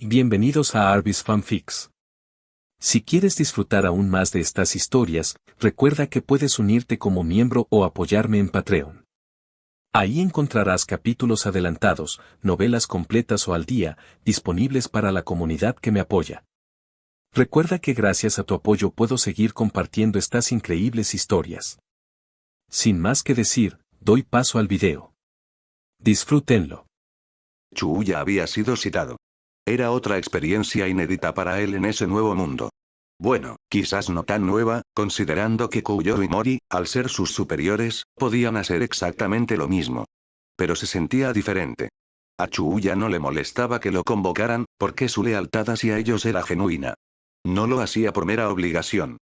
Bienvenidos a Arbis Fanfics. Si quieres disfrutar aún más de estas historias, recuerda que puedes unirte como miembro o apoyarme en Patreon. Ahí encontrarás capítulos adelantados, novelas completas o al día, disponibles para la comunidad que me apoya. Recuerda que gracias a tu apoyo puedo seguir compartiendo estas increíbles historias. Sin más que decir, doy paso al video. Disfrútenlo. Chuuya había sido citado. Era otra experiencia inédita para él en ese nuevo mundo. Bueno, quizás no tan nueva, considerando que Kouyo y Mori, al ser sus superiores, podían hacer exactamente lo mismo. Pero se sentía diferente. A Chuuya no le molestaba que lo convocaran, porque su lealtad hacia ellos era genuina. No lo hacía por mera obligación.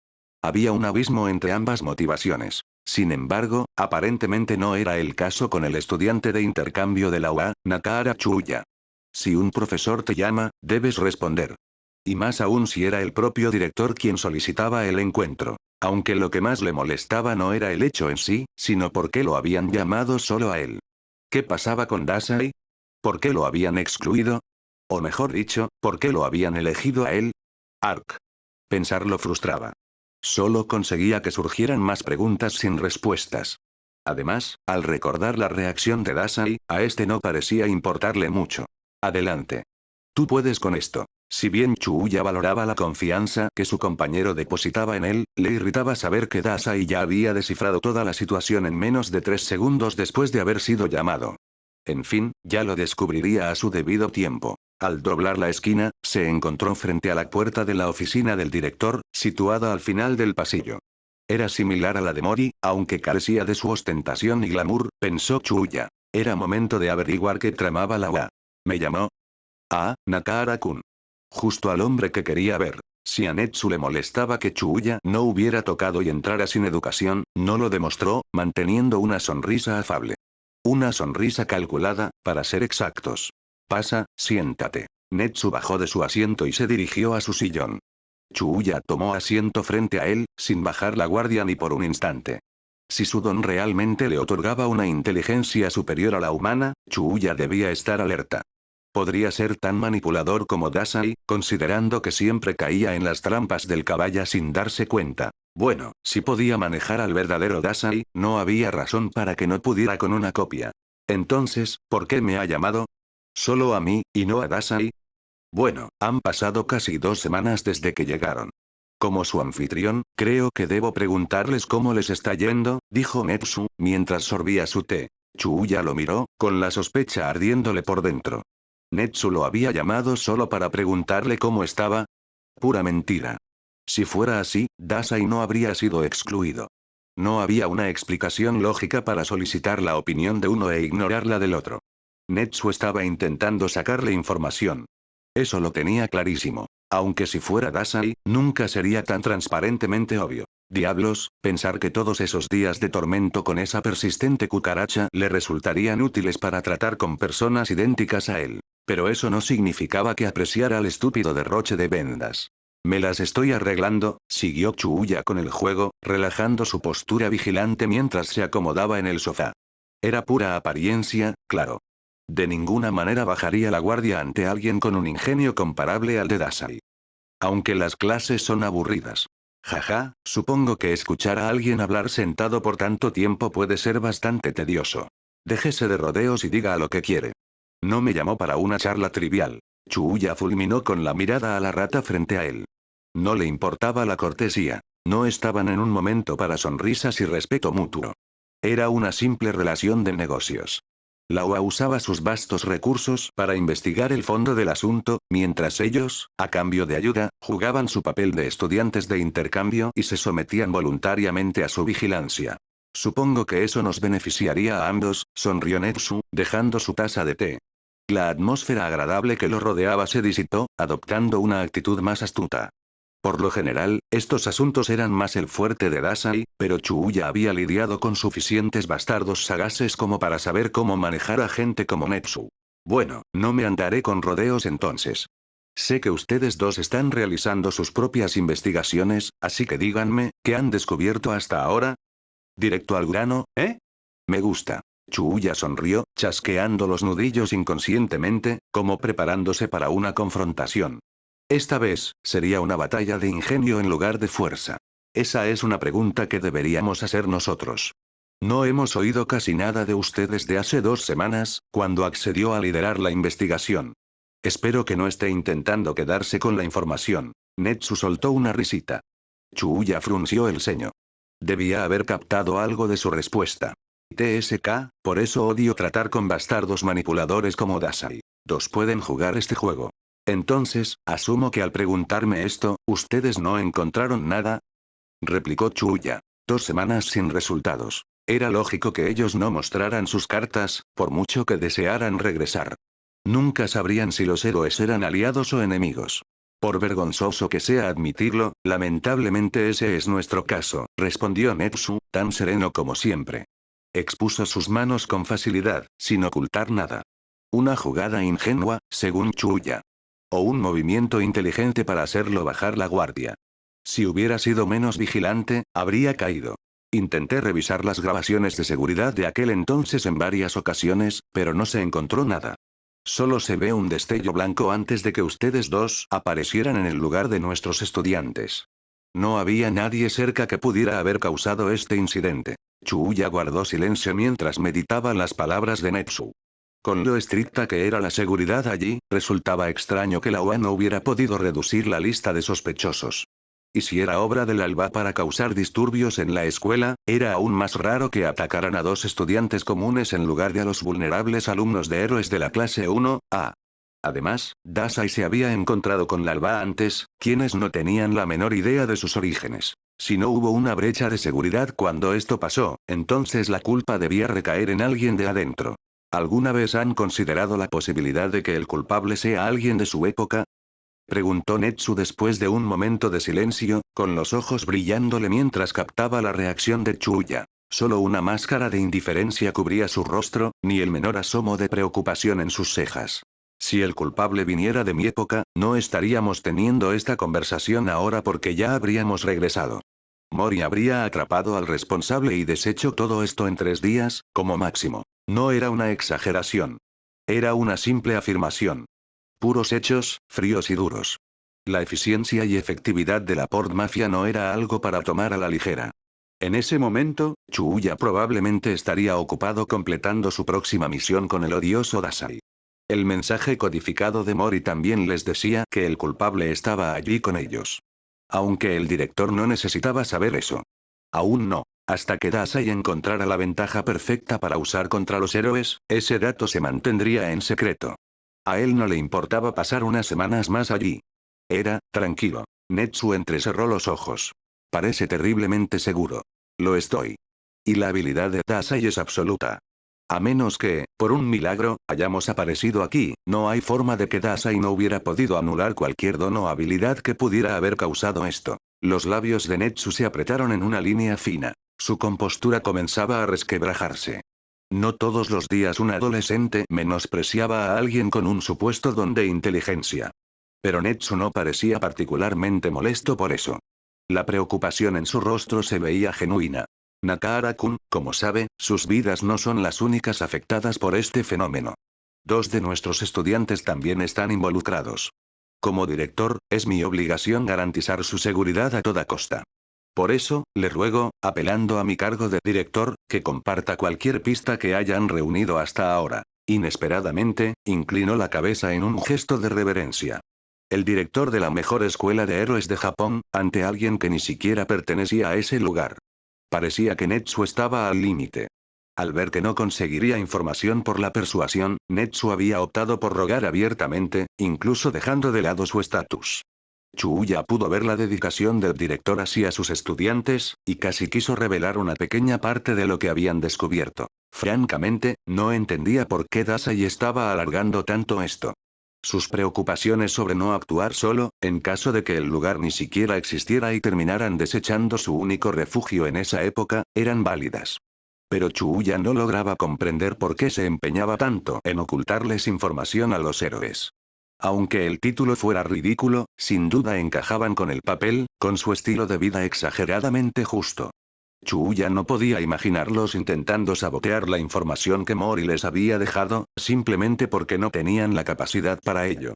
Había un abismo entre ambas motivaciones. Sin embargo, aparentemente no era el caso con el estudiante de intercambio de la UA, Nakahara Chuuya. Si un profesor te llama, debes responder. Y más aún si era el propio director quien solicitaba el encuentro. Aunque lo que más le molestaba no era el hecho en sí, sino por qué lo habían llamado solo a él. ¿Qué pasaba con Dasai? ¿Por qué lo habían excluido? O mejor dicho, ¿por qué lo habían elegido a él? Ark. Pensarlo frustraba. Solo conseguía que surgieran más preguntas sin respuestas. Además, al recordar la reacción de Dasai, a este no parecía importarle mucho. Adelante. Tú puedes con esto. Si bien Chuuya valoraba la confianza que su compañero depositaba en él, le irritaba saber que Dasai ya había descifrado toda la situación en menos de 3 segundos después de haber sido llamado. En fin, ya lo descubriría a su debido tiempo. Al doblar la esquina, se encontró frente a la puerta de la oficina del director, situada al final del pasillo. Era similar a la de Mori, aunque carecía de su ostentación y glamour, pensó Chuuya. Era momento de averiguar qué tramaba la UA. ¿Me llamó? Ah, Nakahara-kun. Justo al hombre que quería ver. Si a Netsu le molestaba que Chuuya no hubiera tocado y entrara sin educación, no lo demostró, manteniendo una sonrisa afable. Una sonrisa calculada, para ser exactos. Pasa, siéntate. Netsu bajó de su asiento y se dirigió a su sillón. Chuuya tomó asiento frente a él, sin bajar la guardia ni por un instante. Si su don realmente le otorgaba una inteligencia superior a la humana, Chuuya debía estar alerta. Podría ser tan manipulador como Dasai, considerando que siempre caía en las trampas del caballa sin darse cuenta. Bueno, si podía manejar al verdadero Dasai, no había razón para que no pudiera con una copia. Entonces, ¿por qué me ha llamado? ¿Solo a mí, y no a Dasai? Bueno, han pasado casi 2 semanas desde que llegaron. Como su anfitrión, creo que debo preguntarles cómo les está yendo, dijo Netsu, mientras sorbía su té. Chuuya lo miró, con la sospecha ardiéndole por dentro. ¿Netsu lo había llamado solo para preguntarle cómo estaba? Pura mentira. Si fuera así, Dasai no habría sido excluido. No había una explicación lógica para solicitar la opinión de uno e ignorar la del otro. Netsu estaba intentando sacarle información. Eso lo tenía clarísimo. Aunque si fuera Dasai, nunca sería tan transparentemente obvio. Diablos, pensar que todos esos días de tormento con esa persistente cucaracha le resultarían útiles para tratar con personas idénticas a él. Pero eso no significaba que apreciara el estúpido derroche de vendas. Me las estoy arreglando, siguió Chuuya con el juego, relajando su postura vigilante mientras se acomodaba en el sofá. Era pura apariencia, claro. De ninguna manera bajaría la guardia ante alguien con un ingenio comparable al de Dasai. Aunque las clases son aburridas. Jaja, supongo que escuchar a alguien hablar sentado por tanto tiempo puede ser bastante tedioso. Déjese de rodeos y diga lo que quiere. No me llamó para una charla trivial. Chuuya fulminó con la mirada a la rata frente a él. No le importaba la cortesía. No estaban en un momento para sonrisas y respeto mutuo. Era una simple relación de negocios. La UA usaba sus vastos recursos para investigar el fondo del asunto, mientras ellos, a cambio de ayuda, jugaban su papel de estudiantes de intercambio y se sometían voluntariamente a su vigilancia. Supongo que eso nos beneficiaría a ambos, sonrió Netsu, dejando su taza de té. La atmósfera agradable que lo rodeaba se disipó, adoptando una actitud más astuta. Por lo general, estos asuntos eran más el fuerte de Dasai, pero Chuuya había lidiado con suficientes bastardos sagaces como para saber cómo manejar a gente como Netsu. Bueno, no me andaré con rodeos entonces. Sé que ustedes dos están realizando sus propias investigaciones, así que díganme, ¿qué han descubierto hasta ahora? Directo al grano, ¿eh? Me gusta. Chuuya sonrió, chasqueando los nudillos inconscientemente, como preparándose para una confrontación. Esta vez, sería una batalla de ingenio en lugar de fuerza. Esa es una pregunta que deberíamos hacer nosotros. No hemos oído casi nada de usted desde hace 2 semanas, cuando accedió a liderar la investigación. Espero que no esté intentando quedarse con la información. Netsu soltó una risita. Chuuya frunció el ceño. Debía haber captado algo de su respuesta. TSK, por eso odio tratar con bastardos manipuladores como Dasai. Dos pueden jugar este juego. Entonces, asumo que al preguntarme esto, ¿ustedes no encontraron nada? Replicó Chuuya. 2 semanas sin resultados. Era lógico que ellos no mostraran sus cartas, por mucho que desearan regresar. Nunca sabrían si los héroes eran aliados o enemigos. Por vergonzoso que sea admitirlo, lamentablemente ese es nuestro caso, respondió Netsu, tan sereno como siempre. Expuso sus manos con facilidad, sin ocultar nada. Una jugada ingenua, según Chuuya. O un movimiento inteligente para hacerlo bajar la guardia. Si hubiera sido menos vigilante, habría caído. Intenté revisar las grabaciones de seguridad de aquel entonces en varias ocasiones, pero no se encontró nada. Solo se ve un destello blanco antes de que ustedes dos aparecieran en el lugar de nuestros estudiantes. No había nadie cerca que pudiera haber causado este incidente. Chuuya guardó silencio mientras meditaba las palabras de Netsu. Con lo estricta que era la seguridad allí, resultaba extraño que la UA no hubiera podido reducir la lista de sospechosos. Y si era obra del ALBA para causar disturbios en la escuela, era aún más raro que atacaran a 2 estudiantes comunes en lugar de a los vulnerables alumnos de héroes de la clase 1A. Además, Dasai se había encontrado con la ALBA antes, quienes no tenían la menor idea de sus orígenes. Si no hubo una brecha de seguridad cuando esto pasó, entonces la culpa debía recaer en alguien de adentro. ¿Alguna vez han considerado la posibilidad de que el culpable sea alguien de su época? Preguntó Netsu después de un momento de silencio, con los ojos brillándole mientras captaba la reacción de Chuuya. Solo una máscara de indiferencia cubría su rostro, ni el menor asomo de preocupación en sus cejas. Si el culpable viniera de mi época, no estaríamos teniendo esta conversación ahora porque ya habríamos regresado. Mori habría atrapado al responsable y deshecho todo esto en 3 días, como máximo. No era una exageración. Era una simple afirmación. Puros hechos, fríos y duros. La eficiencia y efectividad de la Port Mafia no era algo para tomar a la ligera. En ese momento, Chuuya probablemente estaría ocupado completando su próxima misión con el odioso Dasai. El mensaje codificado de Mori también les decía que el culpable estaba allí con ellos. Aunque el director no necesitaba saber eso. Aún no. Hasta que Dasai encontrara la ventaja perfecta para usar contra los héroes, ese dato se mantendría en secreto. A él no le importaba pasar unas semanas más allí. Era, tranquilo. Netsu entrecerró los ojos. Parece terriblemente seguro. Lo estoy. Y la habilidad de Dasai es absoluta. A menos que, por un milagro, hayamos aparecido aquí, no hay forma de que Dasai no hubiera podido anular cualquier don o habilidad que pudiera haber causado esto. Los labios de Netsu se apretaron en una línea fina. Su compostura comenzaba a resquebrajarse. No todos los días un adolescente menospreciaba a alguien con un supuesto don de inteligencia. Pero Netsu no parecía particularmente molesto por eso. La preocupación en su rostro se veía genuina. Nakahara-kun, como sabe, sus vidas no son las únicas afectadas por este fenómeno. 2 de nuestros estudiantes también están involucrados. Como director, es mi obligación garantizar su seguridad a toda costa. Por eso, le ruego, apelando a mi cargo de director, que comparta cualquier pista que hayan reunido hasta ahora. Inesperadamente, inclinó la cabeza en un gesto de reverencia. El director de la mejor escuela de héroes de Japón, ante alguien que ni siquiera pertenecía a ese lugar. Parecía que Netsu estaba al límite. Al ver que no conseguiría información por la persuasión, Netsu había optado por rogar abiertamente, incluso dejando de lado su estatus. Chuuya pudo ver la dedicación del director hacia sus estudiantes, y casi quiso revelar una pequeña parte de lo que habían descubierto. Francamente, no entendía por qué Dasai estaba alargando tanto esto. Sus preocupaciones sobre no actuar solo, en caso de que el lugar ni siquiera existiera y terminaran desechando su único refugio en esa época, eran válidas. Pero Chuuya no lograba comprender por qué se empeñaba tanto en ocultarles información a los héroes. Aunque el título fuera ridículo, sin duda encajaban con el papel, con su estilo de vida exageradamente justo. Chuuya no podía imaginarlos intentando sabotear la información que Mori les había dejado, simplemente porque no tenían la capacidad para ello.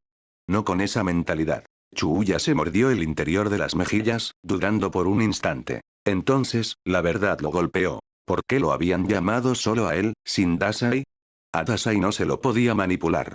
No con esa mentalidad. Chuuya se mordió el interior de las mejillas, dudando por un instante. Entonces, la verdad lo golpeó. ¿Por qué lo habían llamado solo a él, sin Dasai? A Dasai no se lo podía manipular.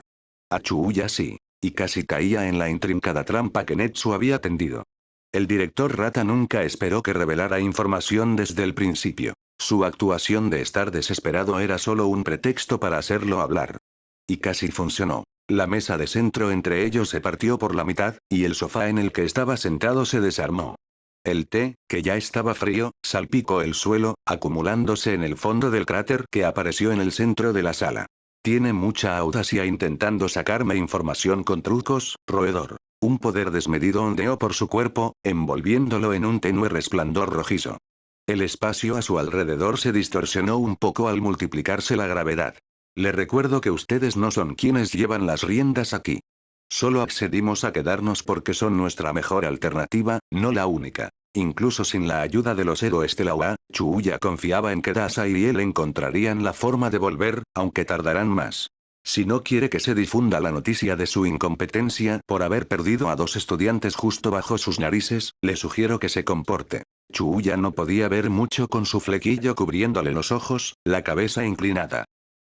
A Chuuya sí. Y casi caía en la intrincada trampa que Netsu había tendido. El director Rata nunca esperó que revelara información desde el principio. Su actuación de estar desesperado era solo un pretexto para hacerlo hablar. Y casi funcionó. La mesa de centro entre ellos se partió por la mitad, y el sofá en el que estaba sentado se desarmó. El té, que ya estaba frío, salpicó el suelo, acumulándose en el fondo del cráter que apareció en el centro de la sala. Tiene mucha audacia intentando sacarme información con trucos, roedor. Un poder desmedido ondeó por su cuerpo, envolviéndolo en un tenue resplandor rojizo. El espacio a su alrededor se distorsionó un poco al multiplicarse la gravedad. Le recuerdo que ustedes no son quienes llevan las riendas aquí. Solo accedimos a quedarnos porque son nuestra mejor alternativa, no la única. Incluso sin la ayuda de los héroes de la UA, Chuuya confiaba en que Dasai y él encontrarían la forma de volver, aunque tardarán más. Si no quiere que se difunda la noticia de su incompetencia por haber perdido a 2 estudiantes justo bajo sus narices, le sugiero que se comporte. Chuuya no podía ver mucho con su flequillo cubriéndole los ojos, la cabeza inclinada.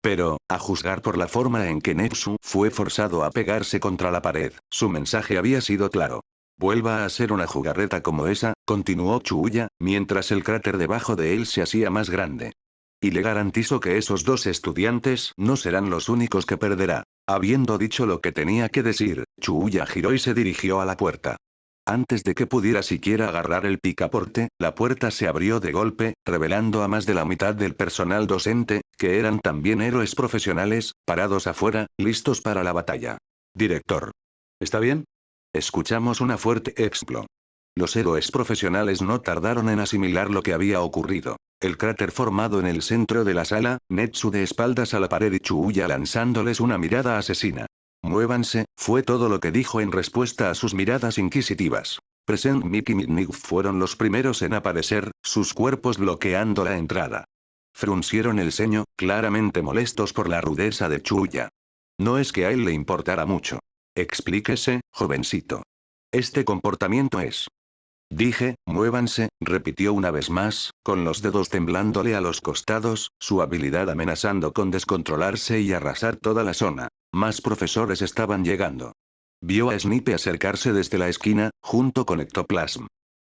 Pero, a juzgar por la forma en que Netsu fue forzado a pegarse contra la pared, su mensaje había sido claro. Vuelva a ser una jugarreta como esa, continuó Chuuya, mientras el cráter debajo de él se hacía más grande. Y le garantizo que esos 2 estudiantes no serán los únicos que perderá. Habiendo dicho lo que tenía que decir, Chuuya giró y se dirigió a la puerta. Antes de que pudiera siquiera agarrar el picaporte, la puerta se abrió de golpe, revelando a más de la mitad del personal docente, que eran también héroes profesionales, parados afuera, listos para la batalla. Director. ¿Está bien? Escuchamos una fuerte explo. Los héroes profesionales no tardaron en asimilar lo que había ocurrido. El cráter formado en el centro de la sala, Netsu de espaldas a la pared y Chuuya lanzándoles una mirada asesina. Muévanse, fue todo lo que dijo en respuesta a sus miradas inquisitivas. Present Mick y Midnight fueron los primeros en aparecer, sus cuerpos bloqueando la entrada. Fruncieron el ceño, claramente molestos por la rudeza de Chuuya. No es que a él le importara mucho. Explíquese, jovencito. Este comportamiento es... Dije, muévanse, repitió una vez más, con los dedos temblándole a los costados, su habilidad amenazando con descontrolarse y arrasar toda la zona. Más profesores estaban llegando. Vio a Snipe acercarse desde la esquina, junto con Ectoplasm.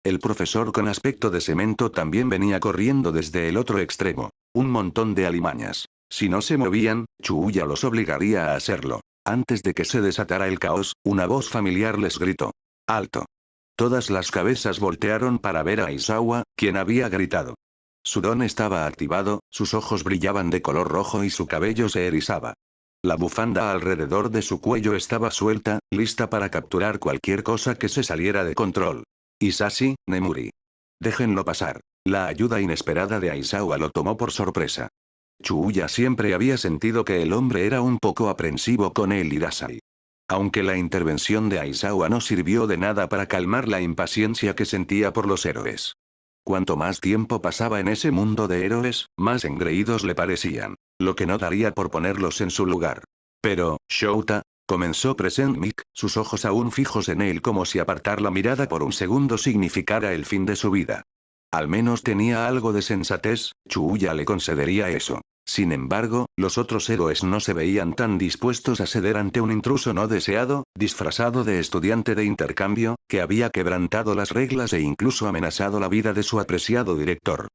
El profesor con aspecto de cemento también venía corriendo desde el otro extremo. Un montón de alimañas. Si no se movían, Chuuya los obligaría a hacerlo. Antes de que se desatara el caos, una voz familiar les gritó. ¡Alto! Todas las cabezas voltearon para ver a Aizawa, quien había gritado. Su don estaba activado, sus ojos brillaban de color rojo y su cabello se erizaba. La bufanda alrededor de su cuello estaba suelta, lista para capturar cualquier cosa que se saliera de control. Isashi, Nemuri. Déjenlo pasar. La ayuda inesperada de Aizawa lo tomó por sorpresa. Chuuya siempre había sentido que el hombre era un poco aprensivo con él y Dasai. Aunque la intervención de Aizawa no sirvió de nada para calmar la impaciencia que sentía por los héroes. Cuanto más tiempo pasaba en ese mundo de héroes, más engreídos le parecían, lo que no daría por ponerlos en su lugar. Pero, Shouta, comenzó Present Mick, sus ojos aún fijos en él como si apartar la mirada por un segundo significara el fin de su vida. Al menos tenía algo de sensatez, Chuuya le concedería eso. Sin embargo, los otros héroes no se veían tan dispuestos a ceder ante un intruso no deseado, disfrazado de estudiante de intercambio, que había quebrantado las reglas e incluso amenazado la vida de su apreciado director.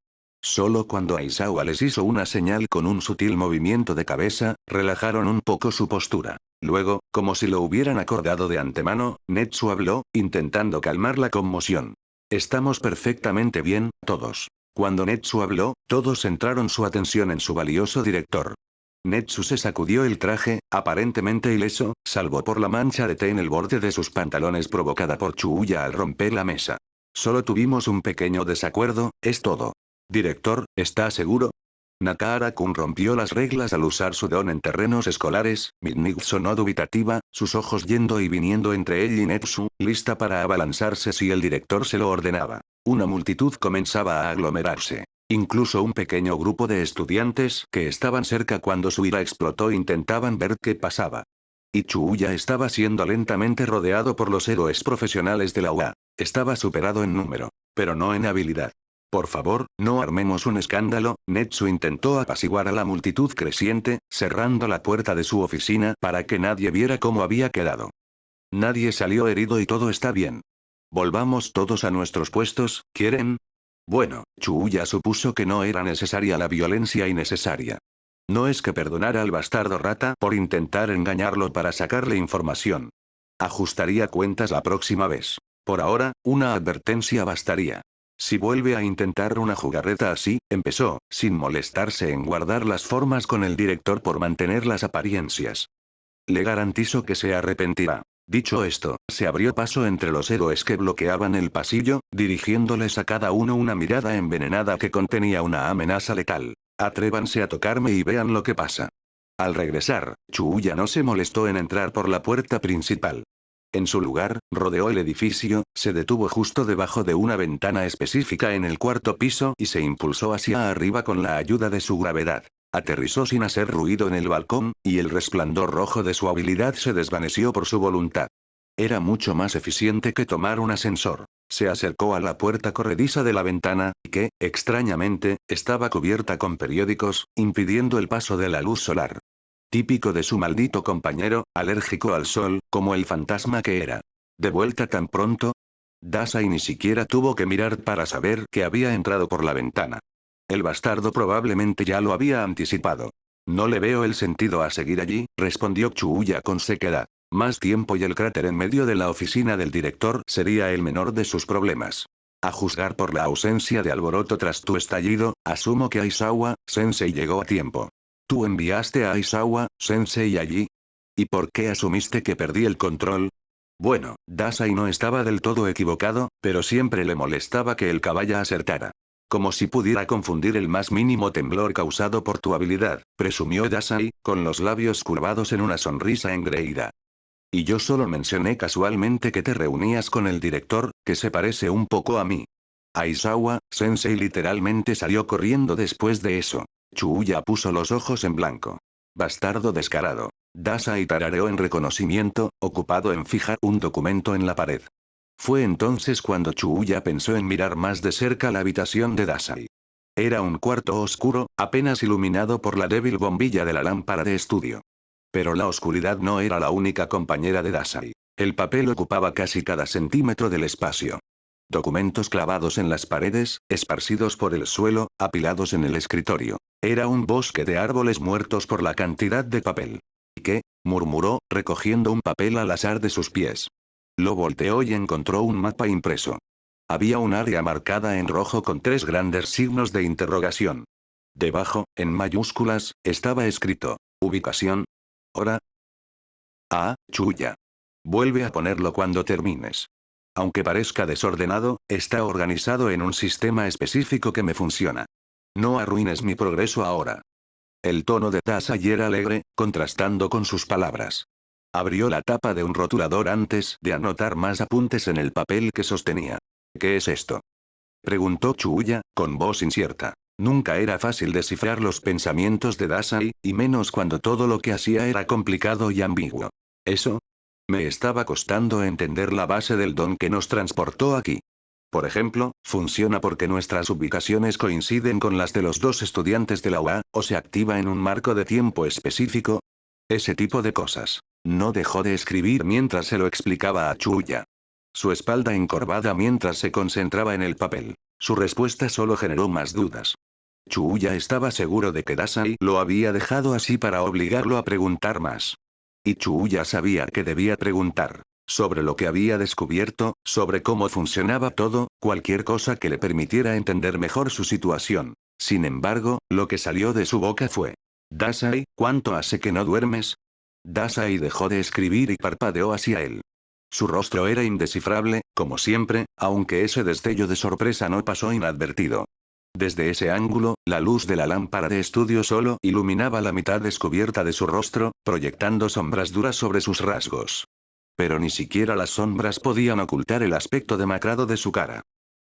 Solo cuando Aizawa les hizo una señal con un sutil movimiento de cabeza, relajaron un poco su postura. Luego, como si lo hubieran acordado de antemano, Netsu habló, intentando calmar la conmoción. Estamos perfectamente bien, todos. Cuando Netsu habló, todos centraron su atención en su valioso director. Netsu se sacudió el traje, aparentemente ileso, salvo por la mancha de té en el borde de sus pantalones provocada por Chuuya al romper la mesa. Solo tuvimos un pequeño desacuerdo, es todo. Director, ¿está seguro? Nakahara-kun rompió las reglas al usar su don en terrenos escolares, Midnight sonó dubitativa, sus ojos yendo y viniendo entre él y Netsu, lista para abalanzarse si el director se lo ordenaba. Una multitud comenzaba a aglomerarse. Incluso un pequeño grupo de estudiantes que estaban cerca cuando su ira explotó intentaban ver qué pasaba. Y Chuuya estaba siendo lentamente rodeado por los héroes profesionales de la UA. Estaba superado en número, pero no en habilidad. Por favor, no armemos un escándalo. Netsu intentó apaciguar a la multitud creciente, cerrando la puerta de su oficina para que nadie viera cómo había quedado. Nadie salió herido y todo está bien. Volvamos todos a nuestros puestos, ¿quieren? Bueno, Chuuya supuso que no era necesaria la violencia innecesaria. No es que perdonara al bastardo rata por intentar engañarlo para sacarle información. Ajustaría cuentas la próxima vez. Por ahora, una advertencia bastaría. Si vuelve a intentar una jugarreta así, empezó, sin molestarse en guardar las formas con el director por mantener las apariencias. Le garantizo que se arrepentirá. Dicho esto, se abrió paso entre los héroes que bloqueaban el pasillo, dirigiéndoles a cada uno una mirada envenenada que contenía una amenaza letal. Atrévanse a tocarme y vean lo que pasa. Al regresar, Chuuya no se molestó en entrar por la puerta principal. En su lugar, rodeó el edificio, se detuvo justo debajo de una ventana específica en el cuarto piso y se impulsó hacia arriba con la ayuda de su gravedad. Aterrizó sin hacer ruido en el balcón, y el resplandor rojo de su habilidad se desvaneció por su voluntad. Era mucho más eficiente que tomar un ascensor. Se acercó a la puerta corrediza de la ventana, que, extrañamente, estaba cubierta con periódicos, impidiendo el paso de la luz solar. Típico de su maldito compañero, alérgico al sol, como el fantasma que era. ¿De vuelta tan pronto? Dasai ni siquiera tuvo que mirar para saber que había entrado por la ventana. El bastardo probablemente ya lo había anticipado. No le veo el sentido a seguir allí, respondió Chuuya con sequedad. Más tiempo y el cráter en medio de la oficina del director sería el menor de sus problemas. A juzgar por la ausencia de alboroto tras tu estallido, asumo que Aizawa, sensei llegó a tiempo. ¿Tú enviaste a Aizawa, sensei allí? ¿Y por qué asumiste que perdí el control? Bueno, Dasai no estaba del todo equivocado, pero siempre le molestaba que el caballo acertara. Como si pudiera confundir el más mínimo temblor causado por tu habilidad, presumió Dasai, con los labios curvados en una sonrisa engreída. Y yo solo mencioné casualmente que te reunías con el director, que se parece un poco a mí. Aizawa, sensei literalmente salió corriendo después de eso. Chuuya puso los ojos en blanco. Bastardo descarado. Dasai tarareó en reconocimiento, ocupado en fijar un documento en la pared. Fue entonces cuando Chuuya pensó en mirar más de cerca la habitación de Dasai. Era un cuarto oscuro, apenas iluminado por la débil bombilla de la lámpara de estudio. Pero la oscuridad no era la única compañera de Dasai. El papel ocupaba casi cada centímetro del espacio. Documentos clavados en las paredes, esparcidos por el suelo, apilados en el escritorio. Era un bosque de árboles muertos por la cantidad de papel. ¿Qué? Murmuró, recogiendo un papel al azar de sus pies. Lo volteó y encontró un mapa impreso. Había un área marcada en rojo con 3 grandes signos de interrogación. Debajo, en mayúsculas, estaba escrito: ubicación. Hora. Chuya. Vuelve a ponerlo cuando termines. Aunque parezca desordenado, está organizado en un sistema específico que me funciona. No arruines mi progreso ahora. El tono de Dasai era alegre, contrastando con sus palabras. Abrió la tapa de un rotulador antes de anotar más apuntes en el papel que sostenía. ¿Qué es esto? Preguntó Chuuya, con voz incierta. Nunca era fácil descifrar los pensamientos de Dasai, y menos cuando todo lo que hacía era complicado y ambiguo. ¿Eso? Me estaba costando entender la base del don que nos transportó aquí. Por ejemplo, funciona porque nuestras ubicaciones coinciden con las de los 2 estudiantes de la UA, o se activa en un marco de tiempo específico. Ese tipo de cosas. No dejó de escribir mientras se lo explicaba a Chuuya. Su espalda encorvada mientras se concentraba en el papel. Su respuesta solo generó más dudas. Chuuya estaba seguro de que Dasai lo había dejado así para obligarlo a preguntar más. Y Chuuya sabía que debía preguntar. Sobre lo que había descubierto, sobre cómo funcionaba todo, cualquier cosa que le permitiera entender mejor su situación. Sin embargo, lo que salió de su boca fue: Dasai, ¿cuánto hace que no duermes? Dasai dejó de escribir y parpadeó hacia él. Su rostro era indescifrable, como siempre, aunque ese destello de sorpresa no pasó inadvertido. Desde ese ángulo, la luz de la lámpara de estudio solo iluminaba la mitad descubierta de su rostro, proyectando sombras duras sobre sus rasgos. Pero ni siquiera las sombras podían ocultar el aspecto demacrado de su cara.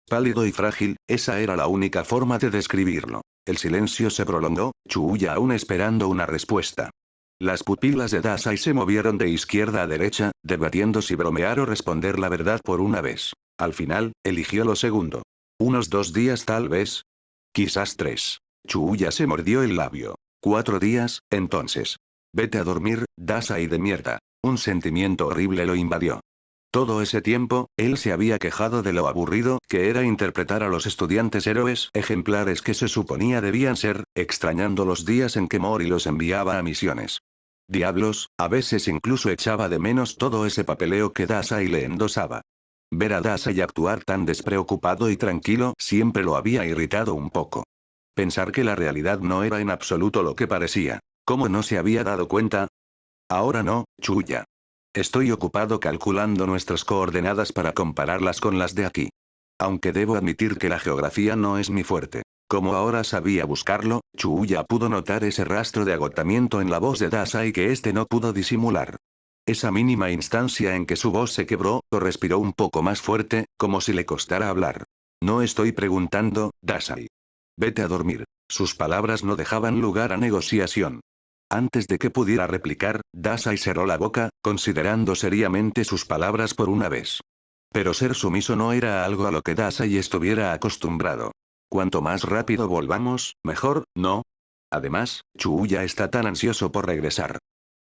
Pálido y frágil, esa era la única forma de describirlo. El silencio se prolongó, Chuuya aún esperando una respuesta. Las pupilas de Dasai se movieron de izquierda a derecha, debatiendo si bromear o responder la verdad por una vez. Al final, eligió lo segundo. Unos 2 días tal vez. Quizás 3. Chuuya se mordió el labio. 4 días, entonces. Vete a dormir, Dasai de mierda. Un sentimiento horrible lo invadió. Todo ese tiempo, él se había quejado de lo aburrido que era interpretar a los estudiantes héroes ejemplares que se suponía debían ser, extrañando los días en que Mori los enviaba a misiones. Diablos, a veces incluso echaba de menos todo ese papeleo que Dasai le endosaba. Ver a Dasai actuar tan despreocupado y tranquilo siempre lo había irritado un poco. Pensar que la realidad no era en absoluto lo que parecía. ¿Cómo no se había dado cuenta? Ahora no, Chuya. Estoy ocupado calculando nuestras coordenadas para compararlas con las de aquí. Aunque debo admitir que la geografía no es mi fuerte. Como ahora sabía buscarlo, Chuuya pudo notar ese rastro de agotamiento en la voz de Dasai que este no pudo disimular. Esa mínima instancia en que su voz se quebró, o respiró un poco más fuerte, como si le costara hablar. No estoy preguntando, Dasai. Vete a dormir. Sus palabras no dejaban lugar a negociación. Antes de que pudiera replicar, Dasai cerró la boca, considerando seriamente sus palabras por una vez. Pero ser sumiso no era algo a lo que Dasai estuviera acostumbrado. Cuanto más rápido volvamos, mejor, ¿no? Además, Chuuya está tan ansioso por regresar.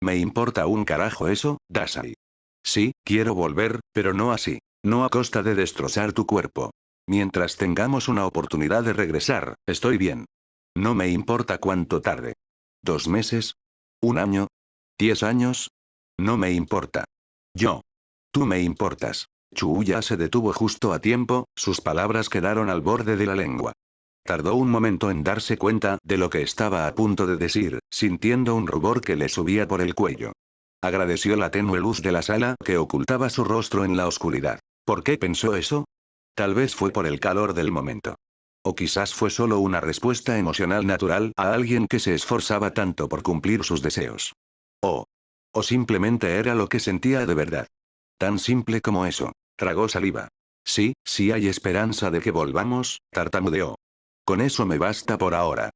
Me importa un carajo eso, Dasai. Sí, quiero volver, pero no así. No a costa de destrozar tu cuerpo. Mientras tengamos una oportunidad de regresar, estoy bien. No me importa cuánto tarde. 2 meses. 1 año. 10 años. No me importa. Yo. Tú me importas. Chuuya se detuvo justo a tiempo, sus palabras quedaron al borde de la lengua. Tardó un momento en darse cuenta de lo que estaba a punto de decir, sintiendo un rubor que le subía por el cuello. Agradeció la tenue luz de la sala que ocultaba su rostro en la oscuridad. ¿Por qué pensó eso? Tal vez fue por el calor del momento. O quizás fue solo una respuesta emocional natural a alguien que se esforzaba tanto por cumplir sus deseos. O simplemente era lo que sentía de verdad. Tan simple como eso. Tragó saliva. Sí, sí hay esperanza de que volvamos, tartamudeó. Con eso me basta por ahora.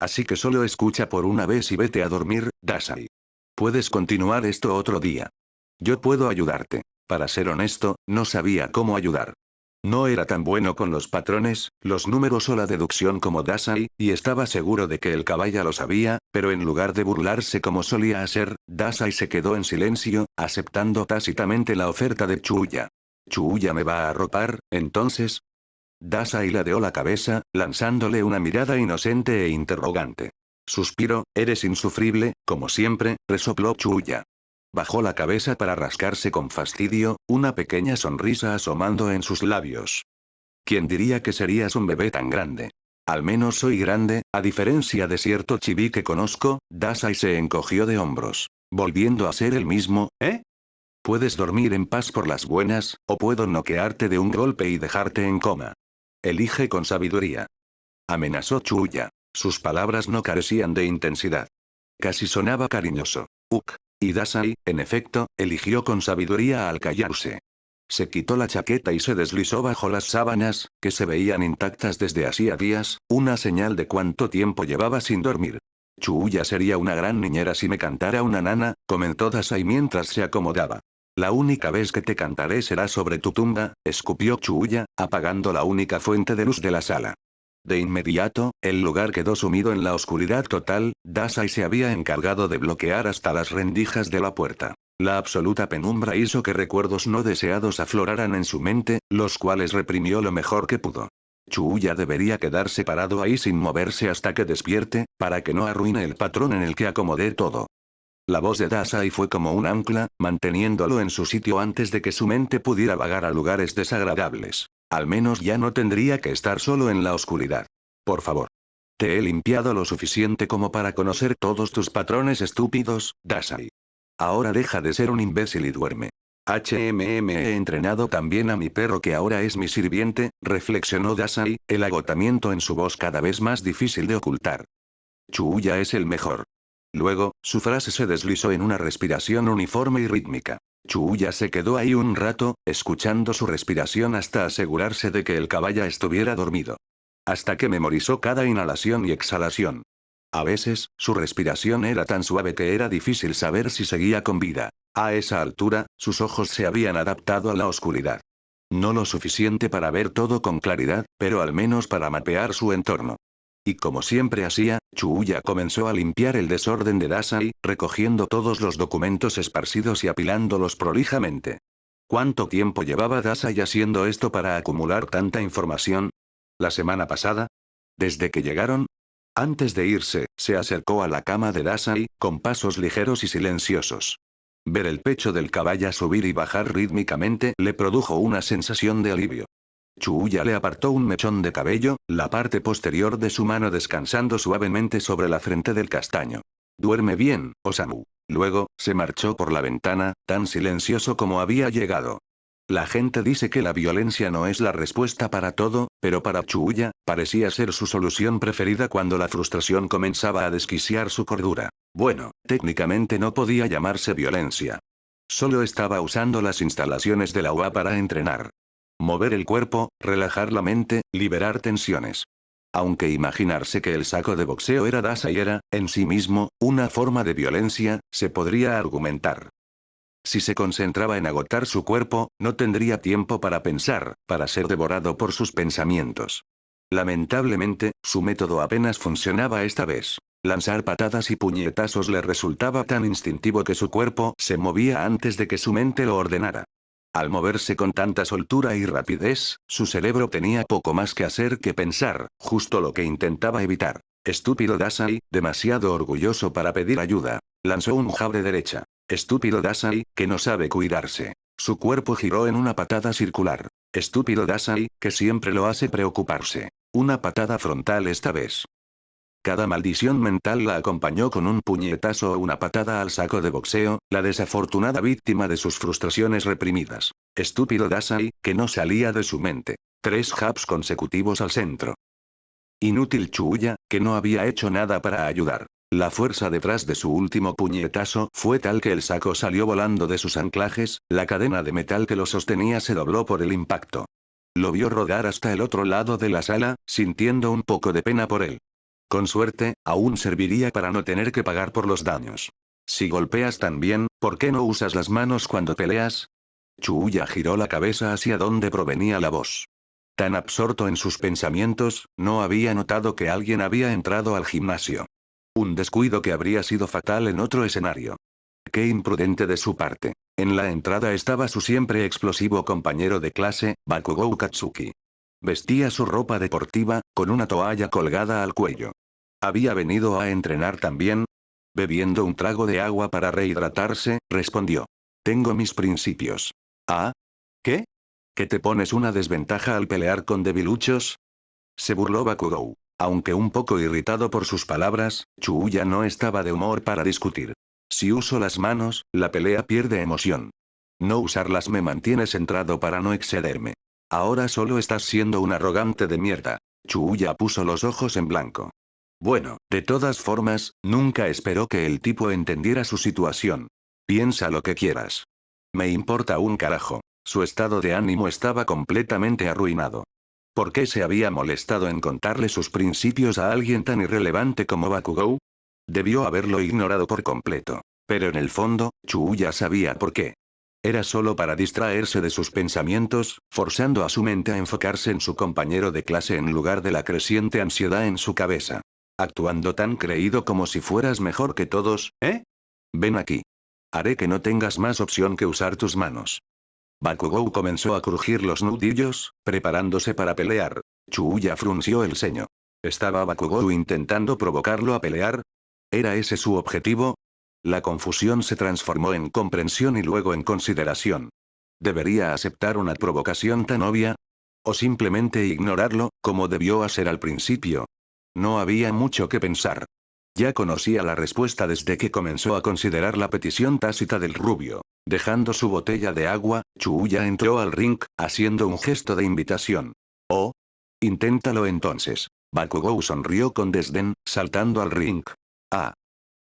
Así que solo escucha por una vez y vete a dormir, Dasai. Puedes continuar esto otro día. Yo puedo ayudarte. Para ser honesto, no sabía cómo ayudar. No era tan bueno con los patrones, los números o la deducción como Dasai, y estaba seguro de que el caballa lo sabía, pero en lugar de burlarse como solía hacer, Dasai se quedó en silencio, aceptando tácitamente la oferta de Chuuya. ¿Chuuya me va a arropar, entonces? Dasai ladeó la cabeza, lanzándole una mirada inocente e interrogante. Suspiro, eres insufrible, como siempre, resopló Chuuya. Bajó la cabeza para rascarse con fastidio, una pequeña sonrisa asomando en sus labios. ¿Quién diría que serías un bebé tan grande? Al menos soy grande, a diferencia de cierto chibi que conozco, Dasai se encogió de hombros. Volviendo a ser el mismo, ¿eh? Puedes dormir en paz por las buenas, o puedo noquearte de un golpe y dejarte en coma. Elige con sabiduría. Amenazó Chuuya. Sus palabras no carecían de intensidad. Casi sonaba cariñoso. Y Dasai, en efecto, eligió con sabiduría al callarse. Se quitó la chaqueta y se deslizó bajo las sábanas, que se veían intactas desde hacía días, una señal de cuánto tiempo llevaba sin dormir. Chuuya sería una gran niñera si me cantara una nana, comentó Dasai mientras se acomodaba. La única vez que te cantaré será sobre tu tumba, escupió Chuuya, apagando la única fuente de luz de la sala. De inmediato, el lugar quedó sumido en la oscuridad total, Dasai se había encargado de bloquear hasta las rendijas de la puerta. La absoluta penumbra hizo que recuerdos no deseados afloraran en su mente, los cuales reprimió lo mejor que pudo. Chuuya debería quedarse parado ahí sin moverse hasta que despierte, para que no arruine el patrón en el que acomodé todo. La voz de Dasai fue como un ancla, manteniéndolo en su sitio antes de que su mente pudiera vagar a lugares desagradables. Al menos ya no tendría que estar solo en la oscuridad. Por favor. Te he limpiado lo suficiente como para conocer todos tus patrones estúpidos, Dasai. Ahora deja de ser un imbécil y duerme. He entrenado también a mi perro que ahora es mi sirviente, reflexionó Dasai, el agotamiento en su voz cada vez más difícil de ocultar. Chuuya es el mejor. Luego, su frase se deslizó en una respiración uniforme y rítmica. Chuuya se quedó ahí un rato, escuchando su respiración hasta asegurarse de que el caballo estuviera dormido. Hasta que memorizó cada inhalación y exhalación. A veces, su respiración era tan suave que era difícil saber si seguía con vida. A esa altura, sus ojos se habían adaptado a la oscuridad. No lo suficiente para ver todo con claridad, pero al menos para mapear su entorno. Y como siempre hacía, Chuuya comenzó a limpiar el desorden de Dasai, recogiendo todos los documentos esparcidos y apilándolos prolijamente. ¿Cuánto tiempo llevaba Dasai haciendo esto para acumular tanta información? ¿La semana pasada? ¿Desde que llegaron? Antes de irse, se acercó a la cama de Dasai, con pasos ligeros y silenciosos. Ver el pecho del caballo subir y bajar rítmicamente le produjo una sensación de alivio. Chuuya le apartó un mechón de cabello, la parte posterior de su mano descansando suavemente sobre la frente del castaño. Duerme bien, Osamu. Luego, se marchó por la ventana, tan silencioso como había llegado. La gente dice que la violencia no es la respuesta para todo, pero para Chuuya, parecía ser su solución preferida cuando la frustración comenzaba a desquiciar su cordura. Bueno, técnicamente no podía llamarse violencia. Solo estaba usando las instalaciones de la UA para entrenar. Mover el cuerpo, relajar la mente, liberar tensiones. Aunque imaginarse que el saco de boxeo era Dasai era, en sí mismo, una forma de violencia, se podría argumentar. Si se concentraba en agotar su cuerpo, no tendría tiempo para pensar, para ser devorado por sus pensamientos. Lamentablemente, su método apenas funcionaba esta vez. Lanzar patadas y puñetazos le resultaba tan instintivo que su cuerpo se movía antes de que su mente lo ordenara. Al moverse con tanta soltura y rapidez, su cerebro tenía poco más que hacer que pensar, justo lo que intentaba evitar. Estúpido Dasai, demasiado orgulloso para pedir ayuda. Lanzó un jab de derecha. Estúpido Dasai, que no sabe cuidarse. Su cuerpo giró en una patada circular. Estúpido Dasai, que siempre lo hace preocuparse. Una patada frontal esta vez. Cada maldición mental la acompañó con un puñetazo o una patada al saco de boxeo, la desafortunada víctima de sus frustraciones reprimidas. Estúpido Dasai, que no salía de su mente. 3 jabs consecutivos al centro. Inútil Chuuya, que no había hecho nada para ayudar. La fuerza detrás de su último puñetazo fue tal que el saco salió volando de sus anclajes, la cadena de metal que lo sostenía se dobló por el impacto. Lo vio rodar hasta el otro lado de la sala, sintiendo un poco de pena por él. Con suerte, aún serviría para no tener que pagar por los daños. Si golpeas tan bien, ¿por qué no usas las manos cuando peleas? Chuuya giró la cabeza hacia donde provenía la voz. Tan absorto en sus pensamientos, no había notado que alguien había entrado al gimnasio. Un descuido que habría sido fatal en otro escenario. Qué imprudente de su parte. En la entrada estaba su siempre explosivo compañero de clase, Bakugou Katsuki. Vestía su ropa deportiva, con una toalla colgada al cuello. ¿Había venido a entrenar también? Bebiendo un trago de agua para rehidratarse, respondió. Tengo mis principios. ¿Ah? ¿Qué? ¿Que te pones una desventaja al pelear con debiluchos? Se burló Bakugou. Aunque un poco irritado por sus palabras, Chuuya no estaba de humor para discutir. Si uso las manos, la pelea pierde emoción. No usarlas me mantiene centrado para no excederme. Ahora solo estás siendo un arrogante de mierda. Chuuya puso los ojos en blanco. Bueno, de todas formas, nunca esperó que el tipo entendiera su situación. Piensa lo que quieras. Me importa un carajo. Su estado de ánimo estaba completamente arruinado. ¿Por qué se había molestado en contarle sus principios a alguien tan irrelevante como Bakugou? Debió haberlo ignorado por completo. Pero en el fondo, Chuuya sabía por qué. Era solo para distraerse de sus pensamientos, forzando a su mente a enfocarse en su compañero de clase en lugar de la creciente ansiedad en su cabeza. Actuando tan creído como si fueras mejor que todos, ¿eh? Ven aquí. Haré que no tengas más opción que usar tus manos. Bakugou comenzó a crujir los nudillos, preparándose para pelear. Chuuya frunció el ceño. ¿Estaba Bakugou intentando provocarlo a pelear? ¿Era ese su objetivo? La confusión se transformó en comprensión y luego en consideración. ¿Debería aceptar una provocación tan obvia? ¿O simplemente ignorarlo, como debió hacer al principio? No había mucho que pensar. Ya conocía la respuesta desde que comenzó a considerar la petición tácita del rubio. Dejando su botella de agua, Chuuya entró al ring, haciendo un gesto de invitación. Oh. Inténtalo entonces. Bakugou sonrió con desdén, saltando al ring. Ah.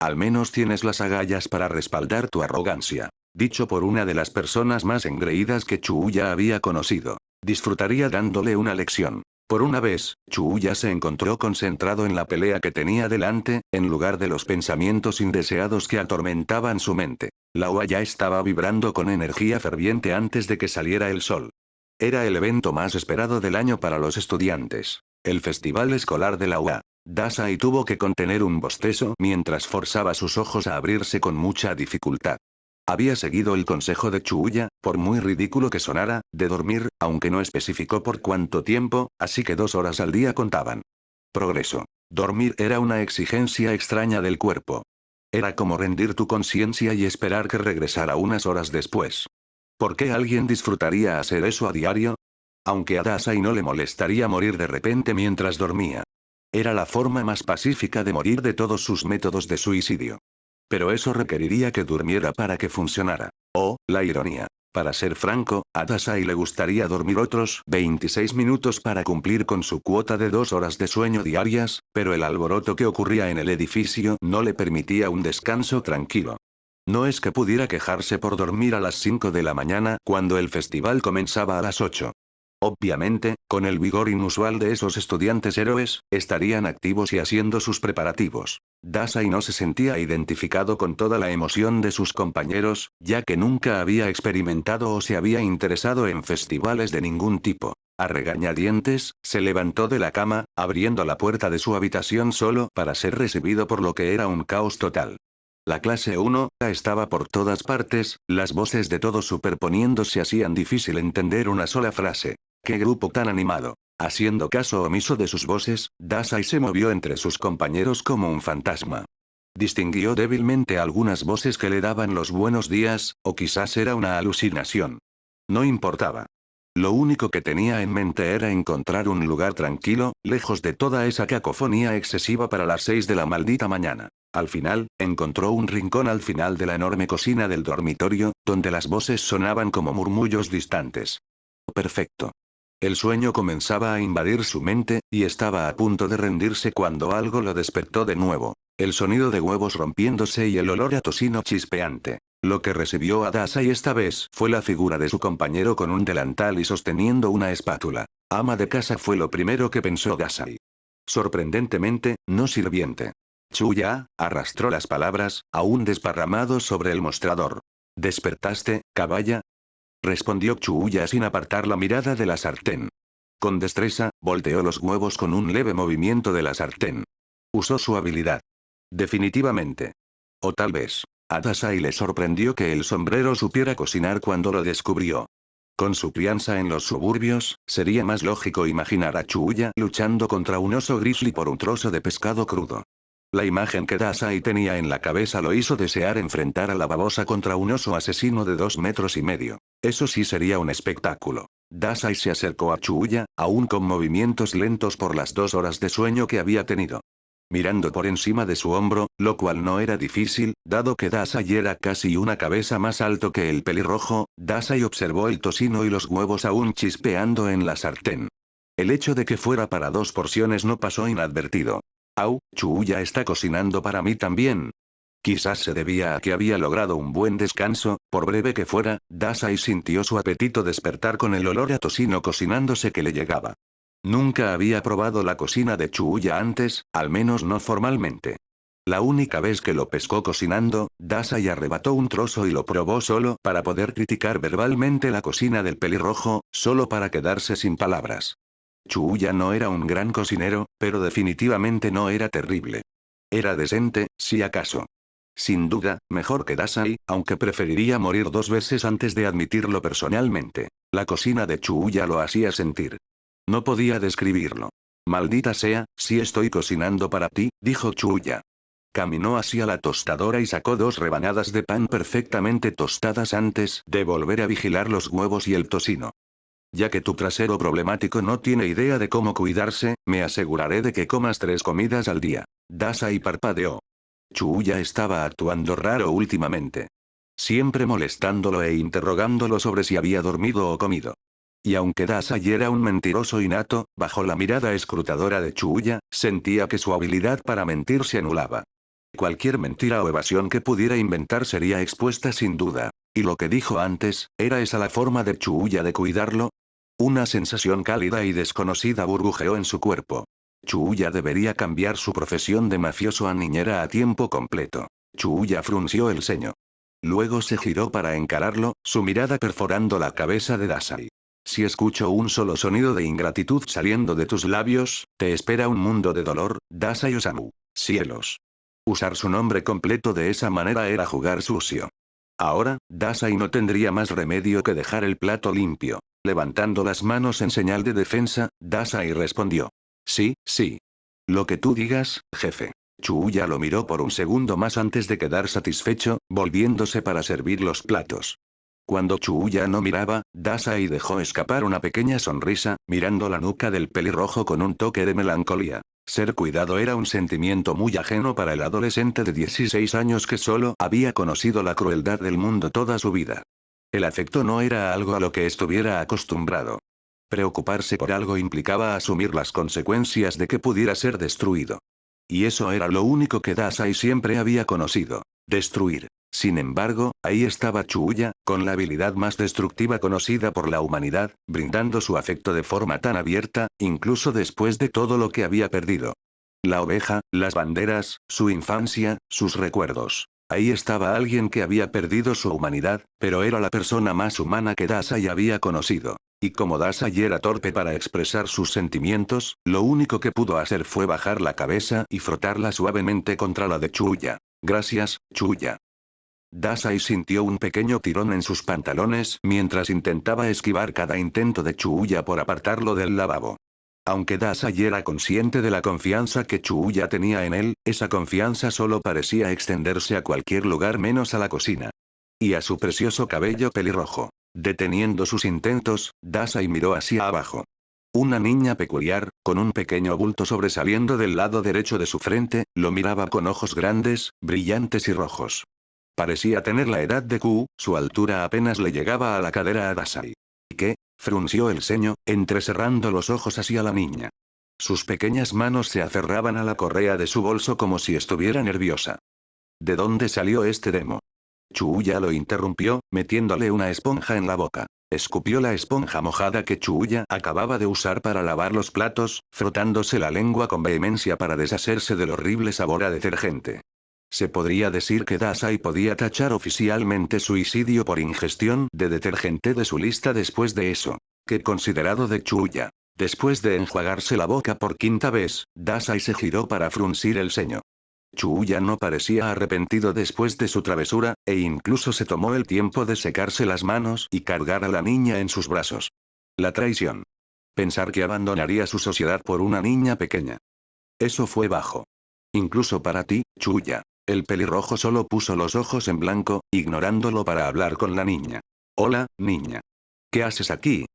Al menos tienes las agallas para respaldar tu arrogancia. dicho por una de las personas más engreídas que Chuuya había conocido. Disfrutaría dándole una lección. Por una vez, Chuuya se encontró concentrado en la pelea que tenía delante, en lugar de los pensamientos indeseados que atormentaban su mente. La UA ya estaba vibrando con energía ferviente antes de que saliera el sol. Era el evento más esperado del año para los estudiantes. El festival escolar de la UA. Dasai tuvo que contener un bostezo mientras forzaba sus ojos a abrirse con mucha dificultad. Había seguido el consejo de Chuuya, por muy ridículo que sonara, de dormir, aunque no especificó por cuánto tiempo, así que 2 horas al día contaban. Progreso. Dormir era una exigencia extraña del cuerpo. Era como rendir tu conciencia y esperar que regresara unas horas después. ¿Por qué alguien disfrutaría hacer eso a diario? Aunque a Dasai no le molestaría morir de repente mientras dormía. Era la forma más pacífica de morir de todos sus métodos de suicidio. Pero eso requeriría que durmiera para que funcionara. Oh, la ironía. Para ser franco, a Dasai le gustaría dormir otros 26 minutos para cumplir con su cuota de 2 horas de sueño diarias, pero el alboroto que ocurría en el edificio no le permitía un descanso tranquilo. No es que pudiera quejarse por dormir a las 5 de la mañana cuando el festival comenzaba a las 8. Obviamente, con el vigor inusual de esos estudiantes héroes, estarían activos y haciendo sus preparativos. Dasai no se sentía identificado con toda la emoción de sus compañeros, ya que nunca había experimentado o se había interesado en festivales de ningún tipo. A regañadientes, se levantó de la cama, abriendo la puerta de su habitación solo para ser recibido por lo que era un caos total. La clase 1 estaba por todas partes, las voces de todos superponiéndose hacían difícil entender una sola frase. ¡Qué grupo tan animado! Haciendo caso omiso de sus voces, Dasai se movió entre sus compañeros como un fantasma. Distinguió débilmente algunas voces que le daban los buenos días, o quizás era una alucinación. No importaba. Lo único que tenía en mente era encontrar un lugar tranquilo, lejos de toda esa cacofonía excesiva para las 6 de la maldita mañana. Al final, encontró un rincón al final de la enorme cocina del dormitorio, donde las voces sonaban como murmullos distantes. Perfecto. El sueño comenzaba a invadir su mente, y estaba a punto de rendirse cuando algo lo despertó de nuevo. El sonido de huevos rompiéndose y el olor a tocino chispeante. Lo que recibió a Dasai esta vez fue la figura de su compañero con un delantal y sosteniendo una espátula. Ama de casa fue lo primero que pensó Dasai. Sorprendentemente, no sirviente. Chuya arrastró las palabras, aún desparramados sobre el mostrador. ¿Despertaste, caballa? Respondió Chuya sin apartar la mirada de la sartén. Con destreza, volteó los huevos con un leve movimiento de la sartén. Usó su habilidad. Definitivamente. O tal vez. A Dasai le sorprendió que el sombrero supiera cocinar cuando lo descubrió. Con su crianza en los suburbios, sería más lógico imaginar a Chuya luchando contra un oso grizzly por un trozo de pescado crudo. La imagen que Dasai tenía en la cabeza lo hizo desear enfrentar a la babosa contra un oso asesino de 2,5 metros. Eso sí sería un espectáculo. Dasai se acercó a Chuya, aún con movimientos lentos por las 2 horas de sueño que había tenido. Mirando por encima de su hombro, lo cual no era difícil, dado que Dasai era casi una cabeza más alto que el pelirrojo, Dasai observó el tocino y los huevos aún chispeando en la sartén. El hecho de que fuera para 2 porciones no pasó inadvertido. Au, Chuya está cocinando para mí también. Quizás se debía a que había logrado un buen descanso, por breve que fuera, Dasai sintió su apetito despertar con el olor a tocino cocinándose que le llegaba. Nunca había probado la cocina de Chuya antes, al menos no formalmente. La única vez que lo pescó cocinando, Dasai arrebató un trozo y lo probó solo para poder criticar verbalmente la cocina del pelirrojo, solo para quedarse sin palabras. Chuya no era un gran cocinero, pero definitivamente no era terrible. Era decente, si acaso. Sin duda, mejor que Dasai, aunque preferiría morir 2 veces antes de admitirlo personalmente. La cocina de Chuya lo hacía sentir. No podía describirlo. Maldita sea, si estoy cocinando para ti, dijo Chuya. Caminó hacia la tostadora y sacó 2 rebanadas de pan perfectamente tostadas antes de volver a vigilar los huevos y el tocino. Ya que tu trasero problemático no tiene idea de cómo cuidarse, me aseguraré de que comas 3 comidas al día. Dasai parpadeó. Chuya estaba actuando raro últimamente. Siempre molestándolo e interrogándolo sobre si había dormido o comido. Y aunque Dasai era un mentiroso innato, bajo la mirada escrutadora de Chuya, sentía que su habilidad para mentir se anulaba. Cualquier mentira o evasión que pudiera inventar sería expuesta sin duda. Y lo que dijo antes, ¿era esa la forma de Chuuya de cuidarlo? Una sensación cálida y desconocida burbujeó en su cuerpo. Chuuya debería cambiar su profesión de mafioso a niñera a tiempo completo. Chuuya frunció el ceño. Luego se giró para encararlo, su mirada perforando la cabeza de Dasai. Si escucho un solo sonido de ingratitud saliendo de tus labios, te espera un mundo de dolor, Dasai Osamu. Cielos. Usar su nombre completo de esa manera era jugar sucio. Ahora, Dasai no tendría más remedio que dejar el plato limpio. Levantando las manos en señal de defensa, Dasai respondió. Sí, sí. Lo que tú digas, jefe. Chuuya lo miró por un segundo más antes de quedar satisfecho, volviéndose para servir los platos. Cuando Chuuya no miraba, Dasai dejó escapar una pequeña sonrisa, mirando la nuca del pelirrojo con un toque de melancolía. Ser cuidado era un sentimiento muy ajeno para el adolescente de 16 años que solo había conocido la crueldad del mundo toda su vida. El afecto no era algo a lo que estuviera acostumbrado. Preocuparse por algo implicaba asumir las consecuencias de que pudiera ser destruido. Y eso era lo único que Dasai siempre había conocido. Destruir. Sin embargo, ahí estaba Chuuya, con la habilidad más destructiva conocida por la humanidad, brindando su afecto de forma tan abierta, incluso después de todo lo que había perdido. La oveja, las banderas, su infancia, sus recuerdos. Ahí estaba alguien que había perdido su humanidad, pero era la persona más humana que Dasai había conocido. Y como Dasai era torpe para expresar sus sentimientos, lo único que pudo hacer fue bajar la cabeza y frotarla suavemente contra la de Chuuya. Gracias, Chuuya. Dasai sintió un pequeño tirón en sus pantalones mientras intentaba esquivar cada intento de Chuuya por apartarlo del lavabo. Aunque Dasai era consciente de la confianza que Chuuya tenía en él, esa confianza solo parecía extenderse a cualquier lugar menos a la cocina. Y a su precioso cabello pelirrojo. Deteniendo sus intentos, Dasai miró hacia abajo. Una niña peculiar, con un pequeño bulto sobresaliendo del lado derecho de su frente, lo miraba con ojos grandes, brillantes y rojos. Parecía tener la edad de Q, su altura apenas le llegaba a la cadera a Dasai. ¿Qué? Frunció el ceño, entrecerrando los ojos hacia la niña. Sus pequeñas manos se aferraban a la correa de su bolso como si estuviera nerviosa. ¿De dónde salió este demo? Chuuya lo interrumpió, metiéndole una esponja en la boca. Escupió la esponja mojada que Chuuya acababa de usar para lavar los platos, frotándose la lengua con vehemencia para deshacerse del horrible sabor a detergente. Se podría decir que Dasai podía tachar oficialmente suicidio por ingestión de detergente de su lista después de eso. ¿Qué considerado de Chuuya? Después de enjuagarse la boca por quinta vez, Dasai se giró para fruncir el ceño. Chuuya no parecía arrepentido después de su travesura, e incluso se tomó el tiempo de secarse las manos y cargar a la niña en sus brazos. La traición. Pensar que abandonaría su sociedad por una niña pequeña. Eso fue bajo. Incluso para ti, Chuuya. El pelirrojo solo puso los ojos en blanco, ignorándolo para hablar con la niña. Hola, niña. ¿Qué haces aquí?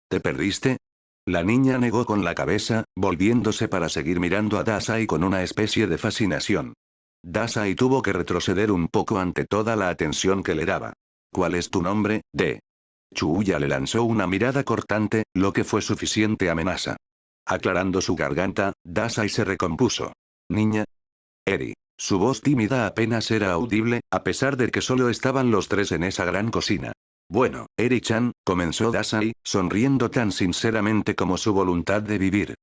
¿Te perdiste? La niña negó con la cabeza, volviéndose para seguir mirando a Dasai con una especie de fascinación. Dasai tuvo que retroceder un poco ante toda la atención que le daba. ¿Cuál es tu nombre, D? Chuuya le lanzó una mirada cortante, lo que fue suficiente amenaza. Aclarando su garganta, Dasai se recompuso. Niña. Eri. Su voz tímida apenas era audible, a pesar de que solo estaban los tres en esa gran cocina. Bueno, Eri-chan, comenzó Dasai, sonriendo tan sinceramente como su voluntad de vivir.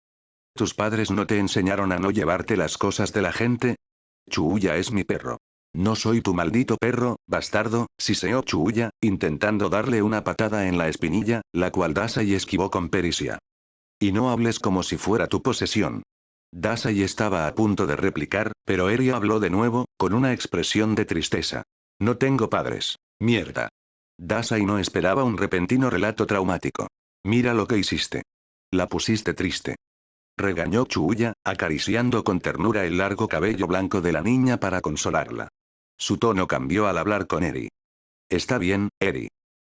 ¿Tus padres no te enseñaron a no llevarte las cosas de la gente? Chuuya es mi perro. No soy tu maldito perro, bastardo, siseó Chuuya, intentando darle una patada en la espinilla, la cual Dasai esquivó con pericia. Y no hables como si fuera tu posesión. Dasai estaba a punto de replicar, pero Eri habló de nuevo, con una expresión de tristeza. No tengo padres. Mierda. Dasai no esperaba un repentino relato traumático. Mira lo que hiciste. La pusiste triste. Regañó Chuuya, acariciando con ternura el largo cabello blanco de la niña para consolarla. Su tono cambió al hablar con Eri. Está bien, Eri.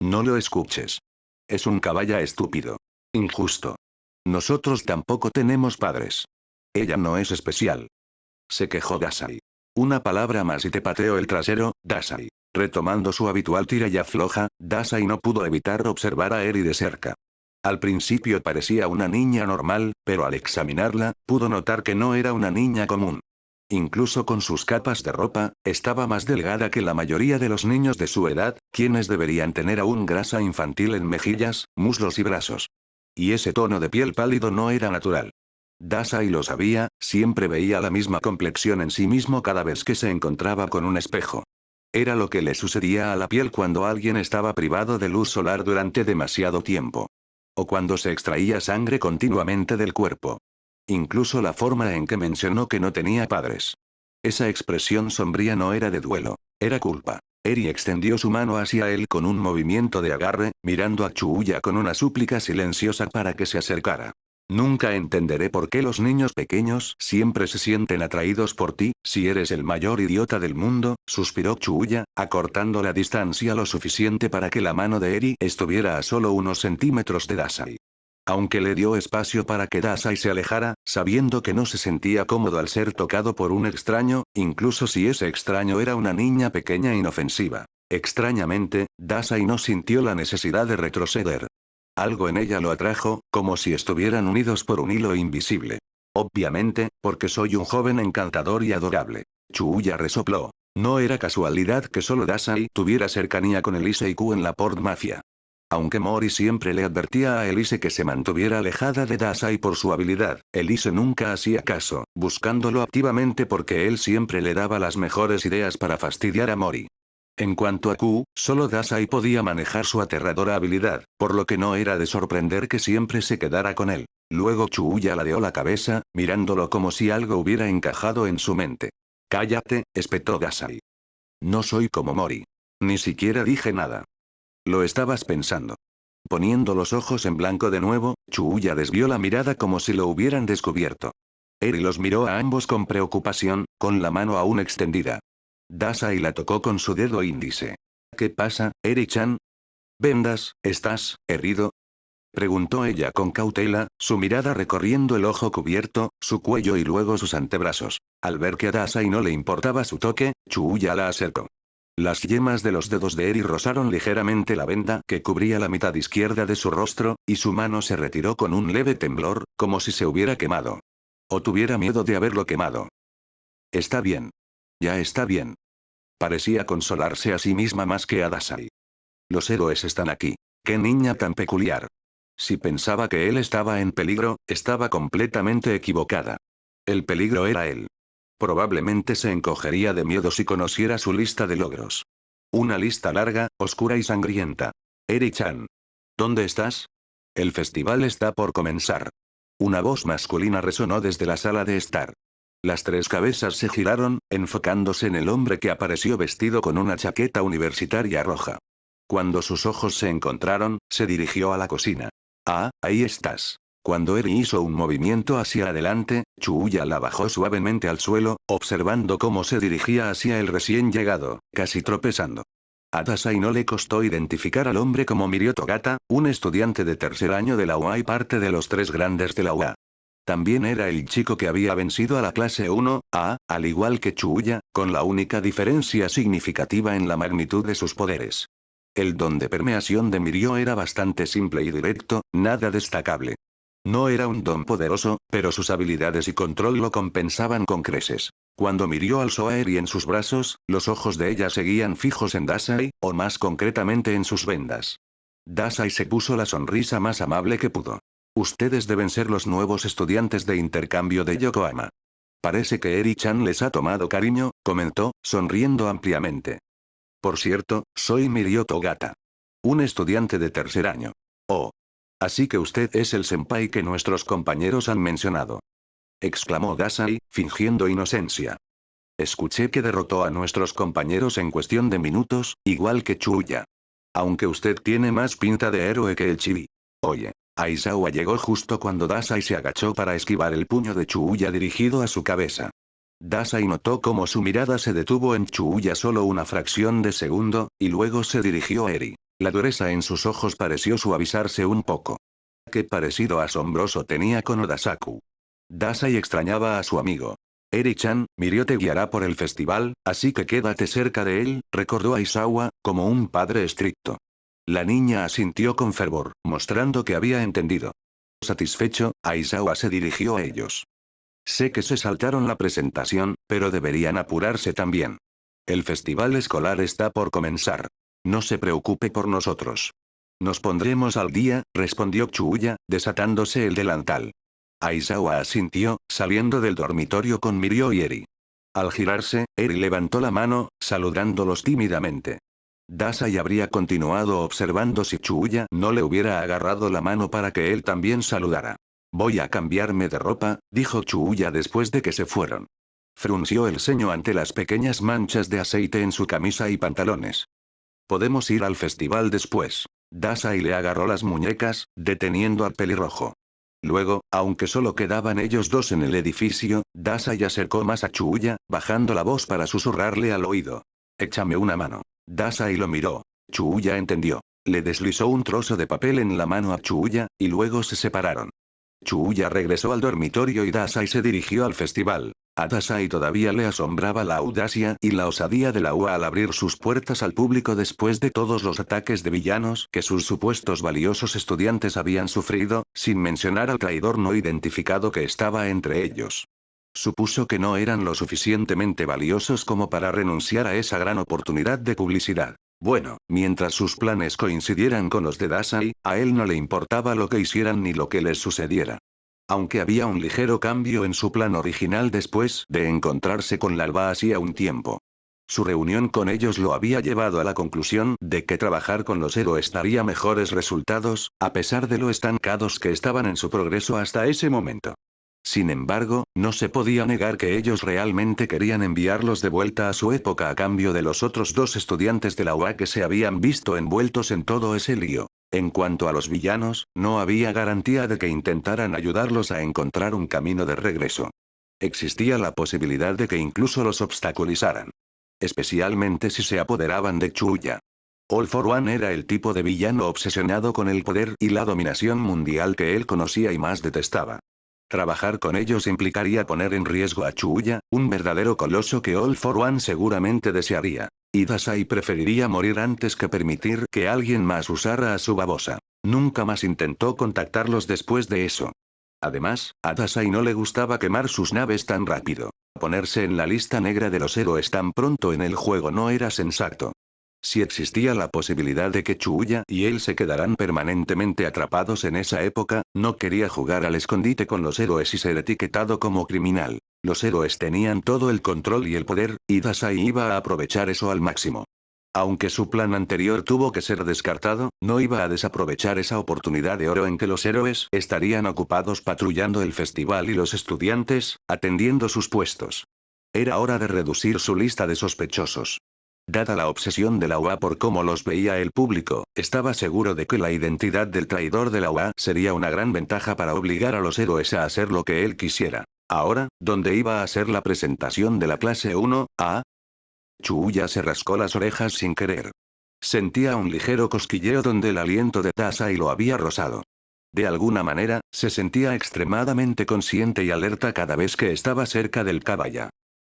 No lo escuches. Es un caballa estúpido. Injusto. Nosotros tampoco tenemos padres. Ella no es especial. Se quejó Dasai. Una palabra más y te pateo el trasero, Dasai. Retomando su habitual tira y afloja, Dasai no pudo evitar observar a Eri de cerca. Al principio parecía una niña normal, pero al examinarla, pudo notar que no era una niña común. Incluso con sus capas de ropa, estaba más delgada que la mayoría de los niños de su edad, quienes deberían tener aún grasa infantil en mejillas, muslos y brazos. Y ese tono de piel pálido no era natural. Dasai lo sabía, siempre veía la misma complexión en sí mismo cada vez que se encontraba con un espejo. Era lo que le sucedía a la piel cuando alguien estaba privado de luz solar durante demasiado tiempo. O cuando se extraía sangre continuamente del cuerpo. Incluso la forma en que mencionó que no tenía padres. Esa expresión sombría no era de duelo, era culpa. Eri extendió su mano hacia él con un movimiento de agarre, mirando a Chuuya con una súplica silenciosa para que se acercara. Nunca entenderé por qué los niños pequeños siempre se sienten atraídos por ti, si eres el mayor idiota del mundo, suspiró Chuuya, acortando la distancia lo suficiente para que la mano de Eri estuviera a solo unos centímetros de Dasai. Aunque le dio espacio para que Dasai se alejara, sabiendo que no se sentía cómodo al ser tocado por un extraño, incluso si ese extraño era una niña pequeña e inofensiva. Extrañamente, Dasai no sintió la necesidad de retroceder. Algo en ella lo atrajo, como si estuvieran unidos por un hilo invisible. Obviamente, porque soy un joven encantador y adorable. Chuuya resopló. No era casualidad que solo Dasai tuviera cercanía con Elise y Q en la Port Mafia. Aunque Mori siempre le advertía a Elise que se mantuviera alejada de Dasai por su habilidad, Elise nunca hacía caso, buscándolo activamente porque él siempre le daba las mejores ideas para fastidiar a Mori. En cuanto a Q, solo Dasai podía manejar su aterradora habilidad, por lo que no era de sorprender que siempre se quedara con él. Luego Chuuya ladeó la cabeza, mirándolo como si algo hubiera encajado en su mente. Cállate, espetó Dasai. No soy como Mori. Ni siquiera dije nada. Lo estabas pensando. Poniendo los ojos en blanco de nuevo, Chuuya desvió la mirada como si lo hubieran descubierto. Eri los miró a ambos con preocupación, con la mano aún extendida. Dasai la tocó con su dedo índice. ¿Qué pasa, Eri-chan? ¿Vendas, estás herido? Preguntó ella con cautela, su mirada recorriendo el ojo cubierto, su cuello y luego sus antebrazos. Al ver que a Dasai no le importaba su toque, Chuuya la acercó. Las yemas de los dedos de Eri rozaron ligeramente la venda que cubría la mitad izquierda de su rostro, y su mano se retiró con un leve temblor, como si se hubiera quemado. O tuviera miedo de haberlo quemado. Está bien. Ya está bien. Parecía consolarse a sí misma más que a Dasai. Los héroes están aquí. ¡Qué niña tan peculiar! Si pensaba que él estaba en peligro, estaba completamente equivocada. El peligro era él. Probablemente se encogería de miedo si conociera su lista de logros. Una lista larga, oscura y sangrienta. Eri-chan. ¿Dónde estás? El festival está por comenzar. Una voz masculina resonó desde la sala de estar. Las tres cabezas se giraron, enfocándose en el hombre que apareció vestido con una chaqueta universitaria roja. Cuando sus ojos se encontraron, se dirigió a la cocina. Ah, ahí estás. Cuando Eri hizo un movimiento hacia adelante, Chuuya la bajó suavemente al suelo, observando cómo se dirigía hacia el recién llegado, casi tropezando. A Dasai no le costó identificar al hombre como Mirio Togata, un estudiante de tercer año de la UA y parte de los tres grandes de la UA. También era el chico que había vencido a la clase 1A, al igual que Chuuya, con la única diferencia significativa en la magnitud de sus poderes. El don de permeación de Mirio era bastante simple y directo, nada destacable. No era un don poderoso, pero sus habilidades y control lo compensaban con creces. Cuando Mirio alzó a Eri en sus brazos, los ojos de ella seguían fijos en Dasai, o más concretamente en sus vendas. Dasai se puso la sonrisa más amable que pudo. Ustedes deben ser los nuevos estudiantes de intercambio de Yokohama. Parece que Eri-chan les ha tomado cariño, comentó, sonriendo ampliamente. Por cierto, soy Mirio Togata. Un estudiante de tercer año. Oh. Así que usted es el senpai que nuestros compañeros han mencionado. Exclamó Dasai, fingiendo inocencia. Escuché que derrotó a nuestros compañeros en cuestión de minutos, igual que Chuuya. Aunque usted tiene más pinta de héroe que el chibi. Oye. Aizawa llegó justo cuando Dasai se agachó para esquivar el puño de Chuuya dirigido a su cabeza. Dasai notó cómo su mirada se detuvo en Chuuya solo una fracción de segundo, y luego se dirigió a Eri. La dureza en sus ojos pareció suavizarse un poco. Qué parecido asombroso tenía con Odasaku. Dasai extrañaba a su amigo. Eri-chan, Mirio te guiará por el festival, así que quédate cerca de él, recordó Aizawa, como un padre estricto. La niña asintió con fervor, mostrando que había entendido. Satisfecho, Aizawa se dirigió a ellos. Sé que se saltaron la presentación, pero deberían apurarse también. El festival escolar está por comenzar. No se preocupe por nosotros. Nos pondremos al día, respondió Chuuya, desatándose el delantal. Aizawa asintió, saliendo del dormitorio con Mirio y Eri. Al girarse, Eri levantó la mano, saludándolos tímidamente. Dasai habría continuado observando si Chuuya no le hubiera agarrado la mano para que él también saludara. Voy a cambiarme de ropa, dijo Chuuya después de que se fueron. Frunció el ceño ante las pequeñas manchas de aceite en su camisa y pantalones. Podemos ir al festival después. Dasai le agarró las muñecas, deteniendo al pelirrojo. Luego, aunque solo quedaban ellos dos en el edificio, Dasai acercó más a Chuuya, bajando la voz para susurrarle al oído. Échame una mano. Dasai lo miró. Chuuya entendió. Le deslizó un trozo de papel en la mano a Chuuya, y luego se separaron. Chuuya regresó al dormitorio y Dasai se dirigió al festival. A Dasai todavía le asombraba la audacia y la osadía de la UA al abrir sus puertas al público después de todos los ataques de villanos que sus supuestos valiosos estudiantes habían sufrido, sin mencionar al traidor no identificado que estaba entre ellos. Supuso que no eran lo suficientemente valiosos como para renunciar a esa gran oportunidad de publicidad. Bueno, mientras sus planes coincidieran con los de Dasai, a él no le importaba lo que hicieran ni lo que les sucediera. Aunque había un ligero cambio en su plan original después de encontrarse con Larva hacía un tiempo. Su reunión con ellos lo había llevado a la conclusión de que trabajar con los héroes daría mejores resultados, a pesar de lo estancados que estaban en su progreso hasta ese momento. Sin embargo, no se podía negar que ellos realmente querían enviarlos de vuelta a su época a cambio de los otros dos estudiantes de la UA que se habían visto envueltos en todo ese lío. En cuanto a los villanos, no había garantía de que intentaran ayudarlos a encontrar un camino de regreso. Existía la posibilidad de que incluso los obstaculizaran. Especialmente si se apoderaban de Chuuya. All for One era el tipo de villano obsesionado con el poder y la dominación mundial que él conocía y más detestaba. Trabajar con ellos implicaría poner en riesgo a Chuuya, un verdadero coloso que All for One seguramente desearía. Y Dasai preferiría morir antes que permitir que alguien más usara a su babosa. Nunca más intentó contactarlos después de eso. Además, a Dasai no le gustaba quemar sus naves tan rápido. Ponerse en la lista negra de los héroes tan pronto en el juego no era sensato. Si existía la posibilidad de que Chuuya y él se quedaran permanentemente atrapados en esa época, no quería jugar al escondite con los héroes y ser etiquetado como criminal. Los héroes tenían todo el control y el poder, y Dasai iba a aprovechar eso al máximo. Aunque su plan anterior tuvo que ser descartado, no iba a desaprovechar esa oportunidad de oro en que los héroes estarían ocupados patrullando el festival y los estudiantes, atendiendo sus puestos. Era hora de reducir su lista de sospechosos. Dada la obsesión de la UA por cómo los veía el público, estaba seguro de que la identidad del traidor de la UA sería una gran ventaja para obligar a los héroes a hacer lo que él quisiera. Ahora, ¿dónde iba a ser la presentación de la clase 1A? Chuuya se rascó las orejas sin querer. Sentía un ligero cosquilleo donde el aliento de Dasai lo había rozado. De alguna manera, se sentía extremadamente consciente y alerta cada vez que estaba cerca del caballa.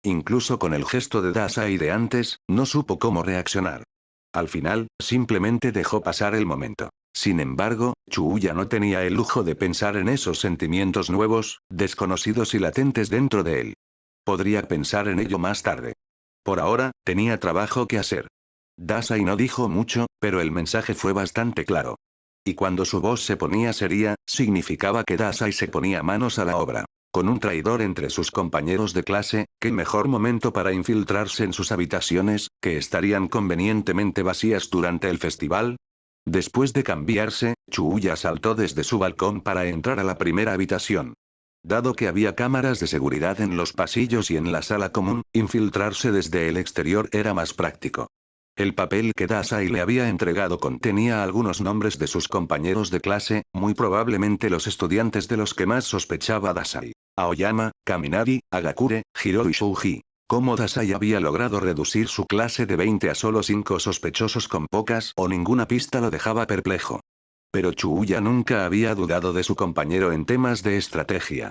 Incluso con el gesto de Dasai de antes, no supo cómo reaccionar. Al final, simplemente dejó pasar el momento. Sin embargo, Chuuya no tenía el lujo de pensar en esos sentimientos nuevos, desconocidos y latentes dentro de él. Podría pensar en ello más tarde. Por ahora, tenía trabajo que hacer. Dasai no dijo mucho, pero el mensaje fue bastante claro. Y cuando su voz se ponía seria, significaba que Dasai se ponía manos a la obra. Con un traidor entre sus compañeros de clase, ¿qué mejor momento para infiltrarse en sus habitaciones, que estarían convenientemente vacías durante el festival? Después de cambiarse, Chuuya saltó desde su balcón para entrar a la primera habitación. Dado que había cámaras de seguridad en los pasillos y en la sala común, infiltrarse desde el exterior era más práctico. El papel que Dasai le había entregado contenía algunos nombres de sus compañeros de clase, muy probablemente los estudiantes de los que más sospechaba Dasai. Aoyama, Kaminari, Agakure, Hiro y Shouji. Cómo Dasai había logrado reducir su clase de 20 a solo 5 sospechosos con pocas o ninguna pista lo dejaba perplejo. Pero Chuuya nunca había dudado de su compañero en temas de estrategia.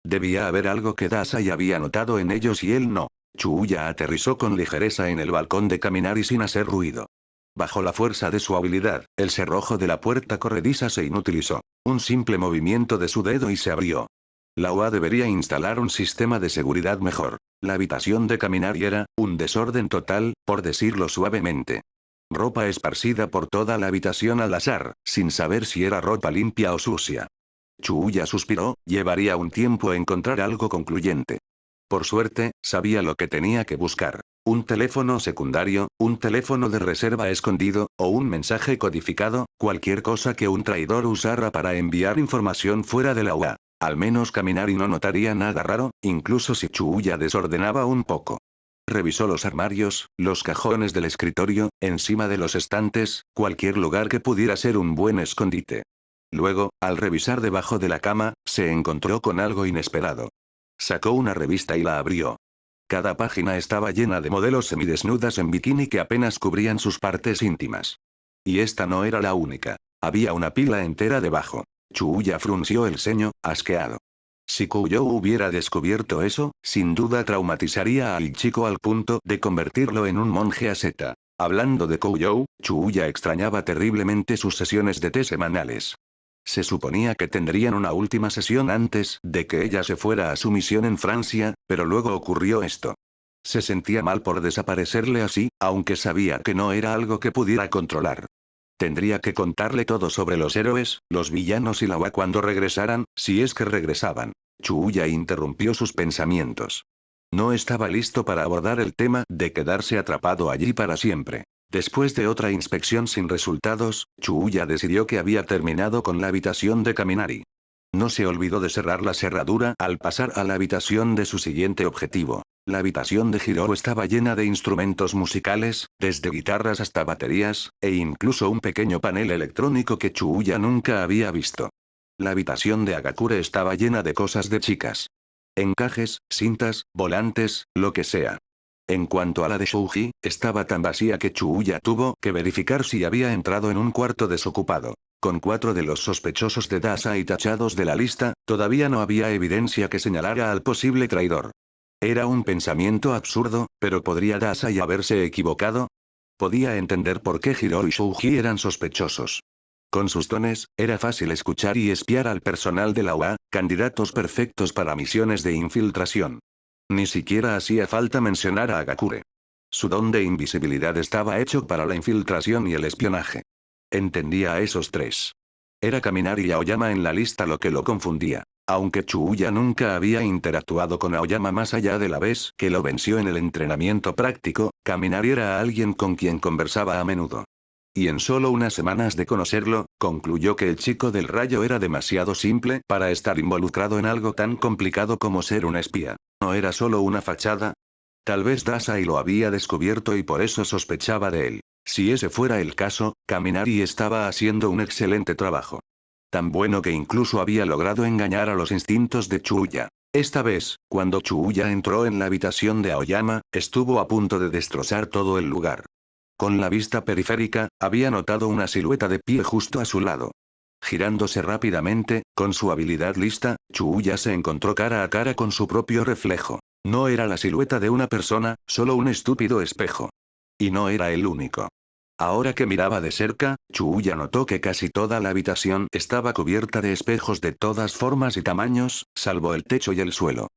Debía haber algo que Dasai había notado en ellos y él no. Chuuya aterrizó con ligereza en el balcón de Kaminari sin hacer ruido. Bajo la fuerza de su habilidad, el cerrojo de la puerta corrediza se inutilizó. Un simple movimiento de su dedo y se abrió. La UA debería instalar un sistema de seguridad mejor. La habitación de Kaminari era un desorden total, por decirlo suavemente. Ropa esparcida por toda la habitación al azar, sin saber si era ropa limpia o sucia. Chuuya suspiró, llevaría un tiempo encontrar algo concluyente. Por suerte, sabía lo que tenía que buscar. Un teléfono secundario, un teléfono de reserva escondido, o un mensaje codificado, cualquier cosa que un traidor usara para enviar información fuera de la UA. Al menos Kaminari no notaría nada raro, incluso si Chuuya desordenaba un poco. Revisó los armarios, los cajones del escritorio, encima de los estantes, cualquier lugar que pudiera ser un buen escondite. Luego, al revisar debajo de la cama, se encontró con algo inesperado. Sacó una revista y la abrió. Cada página estaba llena de modelos semidesnudas en bikini que apenas cubrían sus partes íntimas. Y esta no era la única. Había una pila entera debajo. Chuuya frunció el ceño, asqueado. Si Kouyo hubiera descubierto eso, sin duda traumatizaría al chico al punto de convertirlo en un monje asceta. Hablando de Kouyo, Chuuya extrañaba terriblemente sus sesiones de té semanales. Se suponía que tendrían una última sesión antes de que ella se fuera a su misión en Francia, pero luego ocurrió esto. Se sentía mal por desaparecerle así, aunque sabía que no era algo que pudiera controlar. Tendría que contarle todo sobre los héroes, los villanos y la UA cuando regresaran, si es que regresaban. Chuuya interrumpió sus pensamientos. No estaba listo para abordar el tema de quedarse atrapado allí para siempre. Después de otra inspección sin resultados, Chuuya decidió que había terminado con la habitación de Kaminari. No se olvidó de cerrar la cerradura al pasar a la habitación de su siguiente objetivo. La habitación de Hiroro estaba llena de instrumentos musicales, desde guitarras hasta baterías, e incluso un pequeño panel electrónico que Chuuya nunca había visto. La habitación de Agakure estaba llena de cosas de chicas. Encajes, cintas, volantes, lo que sea. En cuanto a la de Shouji, estaba tan vacía que Chuuya tuvo que verificar si había entrado en un cuarto desocupado. Con 4 de los sospechosos de Dasai tachados de la lista, todavía no había evidencia que señalara al posible traidor. Era un pensamiento absurdo, pero ¿podría Dasai haberse equivocado? Podía entender por qué Hiroro y Shouji eran sospechosos. Con sus dones, era fácil escuchar y espiar al personal de la UA, candidatos perfectos para misiones de infiltración. Ni siquiera hacía falta mencionar a Agakure. Su don de invisibilidad estaba hecho para la infiltración y el espionaje. Entendía a esos tres. Era Kaminari y Aoyama en la lista lo que lo confundía. Aunque Chuuya nunca había interactuado con Aoyama más allá de la vez que lo venció en el entrenamiento práctico, Kaminari era alguien con quien conversaba a menudo. Y en solo unas semanas de conocerlo, concluyó que el chico del rayo era demasiado simple para estar involucrado en algo tan complicado como ser un espía. ¿No era solo una fachada? Tal vez Dasai lo había descubierto y por eso sospechaba de él. Si ese fuera el caso, Kaminari estaba haciendo un excelente trabajo. Tan bueno que incluso había logrado engañar a los instintos de Chuuya. Esta vez, cuando Chuuya entró en la habitación de Aoyama, estuvo a punto de destrozar todo el lugar. Con la vista periférica, había notado una silueta de pie justo a su lado. Girándose rápidamente, con su habilidad lista, Chuuya se encontró cara a cara con su propio reflejo. No era la silueta de una persona, solo un estúpido espejo. Y no era el único. Ahora que miraba de cerca, Chuuya notó que casi toda la habitación estaba cubierta de espejos de todas formas y tamaños, salvo el techo y el suelo.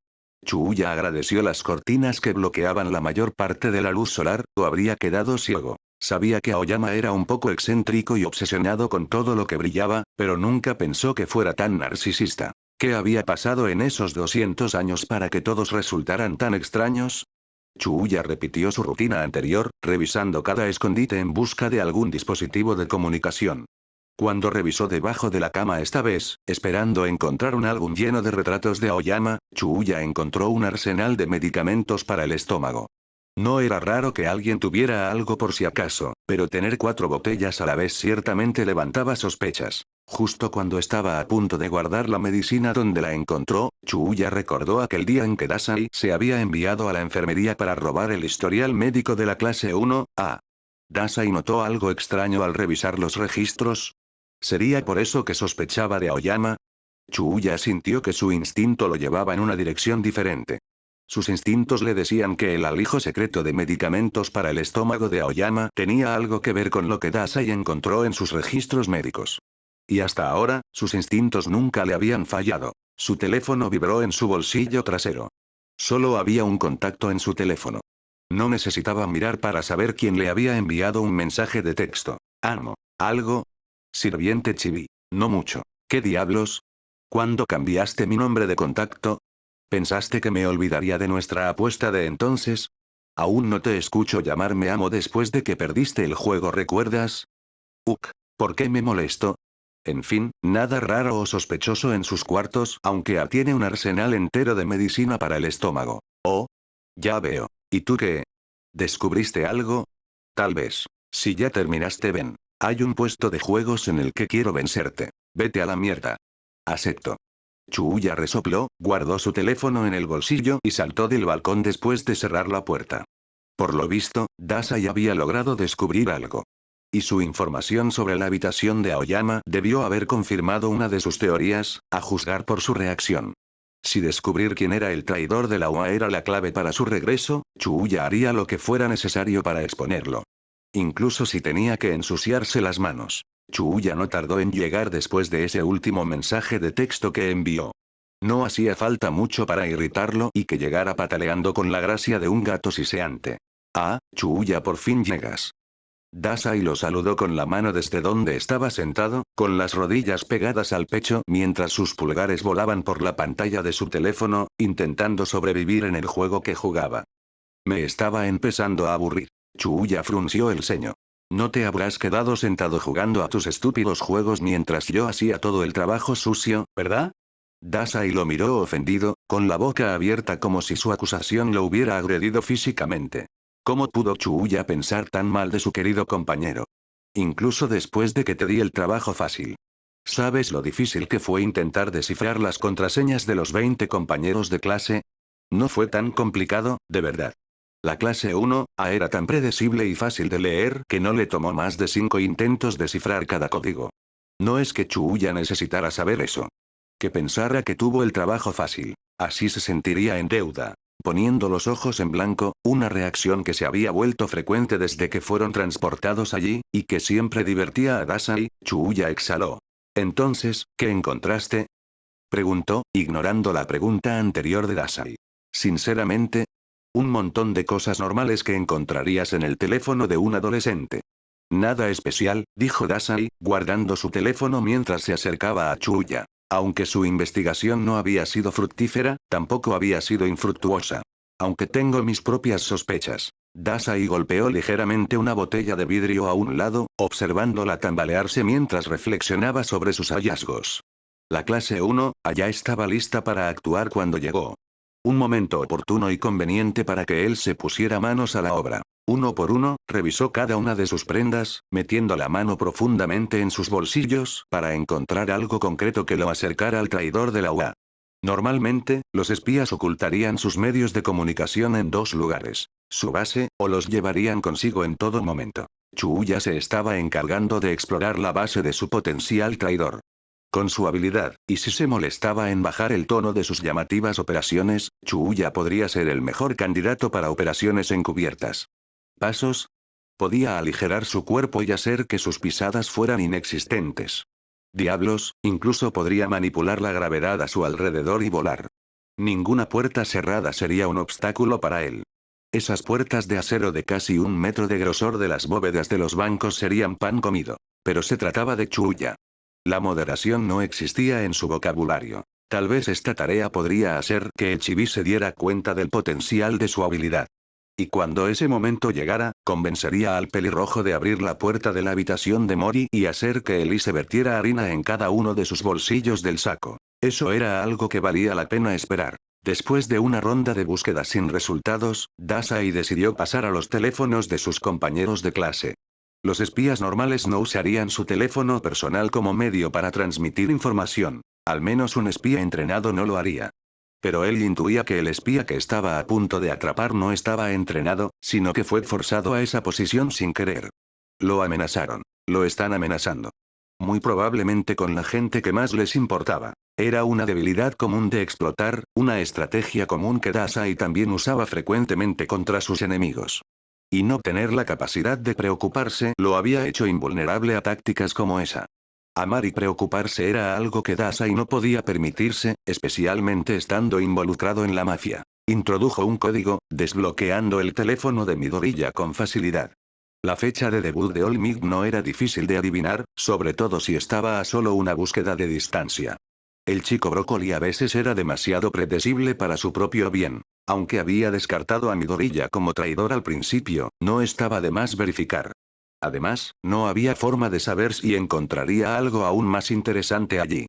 Chuuya agradeció las cortinas que bloqueaban la mayor parte de la luz solar, o habría quedado ciego. Sabía que Aoyama era un poco excéntrico y obsesionado con todo lo que brillaba, pero nunca pensó que fuera tan narcisista. ¿Qué había pasado en esos 200 años para que todos resultaran tan extraños? Chuuya repitió su rutina anterior, revisando cada escondite en busca de algún dispositivo de comunicación. Cuando revisó debajo de la cama esta vez, esperando encontrar un álbum lleno de retratos de Aoyama, Chuuya encontró un arsenal de medicamentos para el estómago. No era raro que alguien tuviera algo por si acaso, pero tener 4 botellas a la vez ciertamente levantaba sospechas. Justo cuando estaba a punto de guardar la medicina donde la encontró, Chuuya recordó aquel día en que Dasai se había enviado a la enfermería para robar el historial médico de la clase 1A. Dasai notó algo extraño al revisar los registros. ¿Sería por eso que sospechaba de Aoyama? Chuuya sintió que su instinto lo llevaba en una dirección diferente. Sus instintos le decían que el alijo secreto de medicamentos para el estómago de Aoyama tenía algo que ver con lo que Dasai encontró en sus registros médicos. Y hasta ahora, sus instintos nunca le habían fallado. Su teléfono vibró en su bolsillo trasero. Solo había un contacto en su teléfono. No necesitaba mirar para saber quién le había enviado un mensaje de texto. Amo. ¿Algo? Sirviente Chibi. No mucho. ¿Qué diablos? ¿Cuándo cambiaste mi nombre de contacto? ¿Pensaste que me olvidaría de nuestra apuesta de entonces? Aún no te escucho llamarme amo después de que perdiste el juego, ¿recuerdas? ¿Por qué me molesto? En fin, nada raro o sospechoso en sus cuartos, aunque tiene un arsenal entero de medicina para el estómago. Oh, ya veo. ¿Y tú qué? ¿Descubriste algo? Tal vez. Si ya terminaste, ven. Hay un puesto de juegos en el que quiero vencerte. Vete a la mierda. Acepto. Chuuya resopló, guardó su teléfono en el bolsillo y saltó del balcón después de cerrar la puerta. Por lo visto, Dasai había logrado descubrir algo. Y su información sobre la habitación de Aoyama debió haber confirmado una de sus teorías, a juzgar por su reacción. Si descubrir quién era el traidor de la UA era la clave para su regreso, Chuuya haría lo que fuera necesario para exponerlo. Incluso si tenía que ensuciarse las manos. Chuuya no tardó en llegar después de ese último mensaje de texto que envió. No hacía falta mucho para irritarlo y que llegara pataleando con la gracia de un gato siseante. Ah, Chuuya, por fin llegas. Dasai lo saludó con la mano desde donde estaba sentado, con las rodillas pegadas al pecho mientras sus pulgares volaban por la pantalla de su teléfono, intentando sobrevivir en el juego que jugaba. Me estaba empezando a aburrir. Chuuya frunció el ceño. No te habrás quedado sentado jugando a tus estúpidos juegos mientras yo hacía todo el trabajo sucio, ¿verdad? Dasai lo miró ofendido, con la boca abierta como si su acusación lo hubiera agredido físicamente. ¿Cómo pudo Chuuya pensar tan mal de su querido compañero? Incluso después de que te di el trabajo fácil. ¿Sabes lo difícil que fue intentar descifrar las contraseñas de los 20 compañeros de clase? No fue tan complicado, de verdad. La clase 1A era tan predecible y fácil de leer que no le tomó más de 5 intentos descifrar cada código. No es que Chuuya necesitara saber eso. Que pensara que tuvo el trabajo fácil. Así se sentiría en deuda. Poniendo los ojos en blanco, una reacción que se había vuelto frecuente desde que fueron transportados allí, y que siempre divertía a Dasai, Chuuya exhaló. Entonces, ¿qué encontraste? Preguntó, ignorando la pregunta anterior de Dasai. Sinceramente, un montón de cosas normales que encontrarías en el teléfono de un adolescente. Nada especial, dijo Dasai, guardando su teléfono mientras se acercaba a Chuuya. Aunque su investigación no había sido fructífera, tampoco había sido infructuosa. Aunque tengo mis propias sospechas. Dasai golpeó ligeramente una botella de vidrio a un lado, observándola tambalearse mientras reflexionaba sobre sus hallazgos. La clase 1, allá estaba lista para actuar cuando llegó. Un momento oportuno y conveniente para que él se pusiera manos a la obra. Uno por uno, revisó cada una de sus prendas, metiendo la mano profundamente en sus bolsillos, para encontrar algo concreto que lo acercara al traidor de la UA. Normalmente, los espías ocultarían sus medios de comunicación en dos lugares. Su base, o los llevarían consigo en todo momento. Chuuya se estaba encargando de explorar la base de su potencial traidor. Con su habilidad, y si se molestaba en bajar el tono de sus llamativas operaciones, Chuuya podría ser el mejor candidato para operaciones encubiertas. Pasos. Podía aligerar su cuerpo y hacer que sus pisadas fueran inexistentes. Diablos, incluso podría manipular la gravedad a su alrededor y volar. Ninguna puerta cerrada sería un obstáculo para él. Esas puertas de acero de casi 1 metro de grosor de las bóvedas de los bancos serían pan comido. Pero se trataba de Chuuya. La moderación no existía en su vocabulario. Tal vez esta tarea podría hacer que el chibi se diera cuenta del potencial de su habilidad. Y cuando ese momento llegara, convencería al pelirrojo de abrir la puerta de la habitación de Mori y hacer que Elise vertiera harina en cada uno de sus bolsillos del saco. Eso era algo que valía la pena esperar. Después de una ronda de búsqueda sin resultados, Dasai decidió pasar a los teléfonos de sus compañeros de clase. Los espías normales no usarían su teléfono personal como medio para transmitir información. Al menos un espía entrenado no lo haría. Pero él intuía que el espía que estaba a punto de atrapar no estaba entrenado, sino que fue forzado a esa posición sin querer. Lo amenazaron. Lo están amenazando. Muy probablemente con la gente que más les importaba. Era una debilidad común de explotar, una estrategia común que Dasai también usaba frecuentemente contra sus enemigos. Y no tener la capacidad de preocuparse lo había hecho invulnerable a tácticas como esa. Amar y preocuparse era algo que Dasai no podía permitirse, especialmente estando involucrado en la mafia. Introdujo un código, desbloqueando el teléfono de Midoriya con facilidad. La fecha de debut de All Might no era difícil de adivinar, sobre todo si estaba a solo una búsqueda de distancia. El chico brócoli a veces era demasiado predecible para su propio bien. Aunque había descartado a Midoriya como traidor al principio, no estaba de más verificar. Además, no había forma de saber si encontraría algo aún más interesante allí.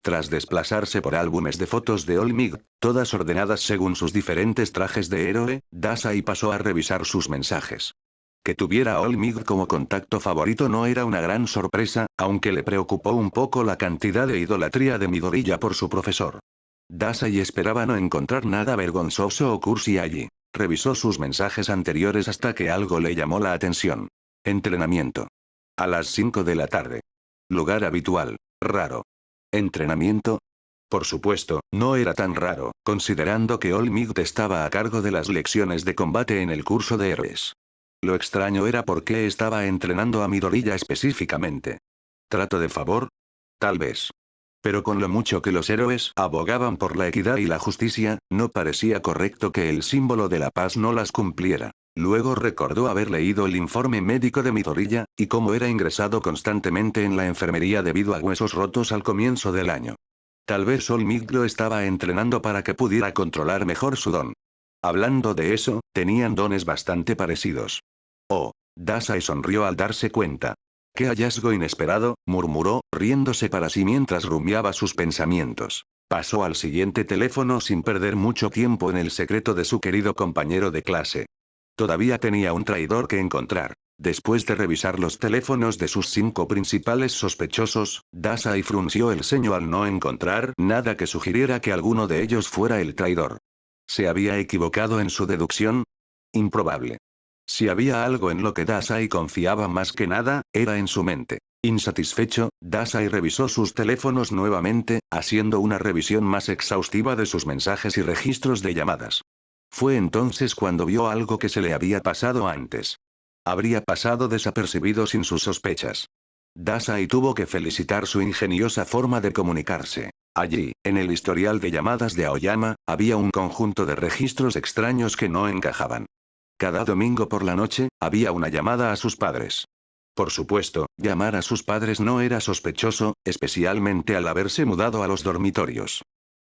Tras desplazarse por álbumes de fotos de All Might, todas ordenadas según sus diferentes trajes de héroe, Dasai pasó a revisar sus mensajes. Que tuviera a All Might como contacto favorito no era una gran sorpresa, aunque le preocupó un poco la cantidad de idolatría de Midoriya por su profesor. Dasai esperaba no encontrar nada vergonzoso o cursi allí. Revisó sus mensajes anteriores hasta que algo le llamó la atención. Entrenamiento. A las 5 de la tarde. Lugar habitual. Raro. ¿Entrenamiento? Por supuesto, no era tan raro, considerando que All Might estaba a cargo de las lecciones de combate en el curso de héroes. Lo extraño era por qué estaba entrenando a Midoriya específicamente. ¿Trato de favor? Tal vez. Pero con lo mucho que los héroes abogaban por la equidad y la justicia, no parecía correcto que el símbolo de la paz no las cumpliera. Luego recordó haber leído el informe médico de Midoriya, y cómo era ingresado constantemente en la enfermería debido a huesos rotos al comienzo del año. Tal vez All Might lo estaba entrenando para que pudiera controlar mejor su don. Hablando de eso, tenían dones bastante parecidos. Oh, Dasai sonrió al darse cuenta. ¡Qué hallazgo inesperado!, murmuró, riéndose para sí mientras rumiaba sus pensamientos. Pasó al siguiente teléfono sin perder mucho tiempo en el secreto de su querido compañero de clase. Todavía tenía un traidor que encontrar. Después de revisar los teléfonos de sus 5 principales sospechosos, Dasai frunció el ceño al no encontrar nada que sugiriera que alguno de ellos fuera el traidor. ¿Se había equivocado en su deducción? Improbable. Si había algo en lo que Dasai confiaba más que nada, era en su mente. Insatisfecho, Dasai revisó sus teléfonos nuevamente, haciendo una revisión más exhaustiva de sus mensajes y registros de llamadas. Fue entonces cuando vio algo que se le había pasado antes. Habría pasado desapercibido sin sus sospechas. Dasai tuvo que felicitar su ingeniosa forma de comunicarse. Allí, en el historial de llamadas de Aoyama, había un conjunto de registros extraños que no encajaban. Cada domingo por la noche, había una llamada a sus padres. Por supuesto, llamar a sus padres no era sospechoso, especialmente al haberse mudado a los dormitorios.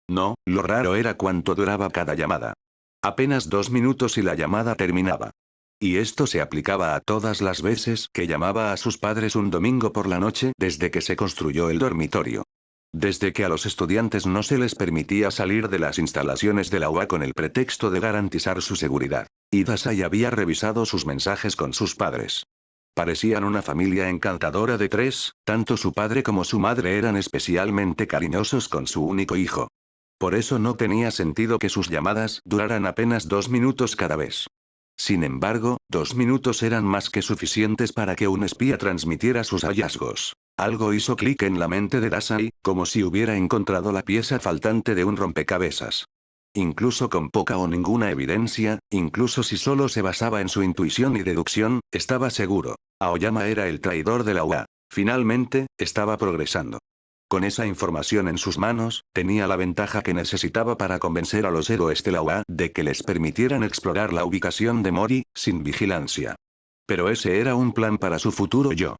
No, lo raro era cuánto duraba cada llamada. Apenas 2 minutos y la llamada terminaba. Y esto se aplicaba a todas las veces que llamaba a sus padres un domingo por la noche desde que se construyó el dormitorio. Desde que a los estudiantes no se les permitía salir de las instalaciones de la UA con el pretexto de garantizar su seguridad. Y Dasai había revisado sus mensajes con sus padres. Parecían una familia encantadora de 3, tanto su padre como su madre eran especialmente cariñosos con su único hijo. Por eso no tenía sentido que sus llamadas duraran apenas 2 minutos cada vez. Sin embargo, 2 minutos eran más que suficientes para que un espía transmitiera sus hallazgos. Algo hizo clic en la mente de Dasai, como si hubiera encontrado la pieza faltante de un rompecabezas. Incluso con poca o ninguna evidencia, incluso si solo se basaba en su intuición y deducción, estaba seguro. Aoyama era el traidor de la UA. Finalmente, estaba progresando. Con esa información en sus manos, tenía la ventaja que necesitaba para convencer a los héroes de la UA de que les permitieran explorar la ubicación de Mori, sin vigilancia. Pero ese era un plan para su futuro yo.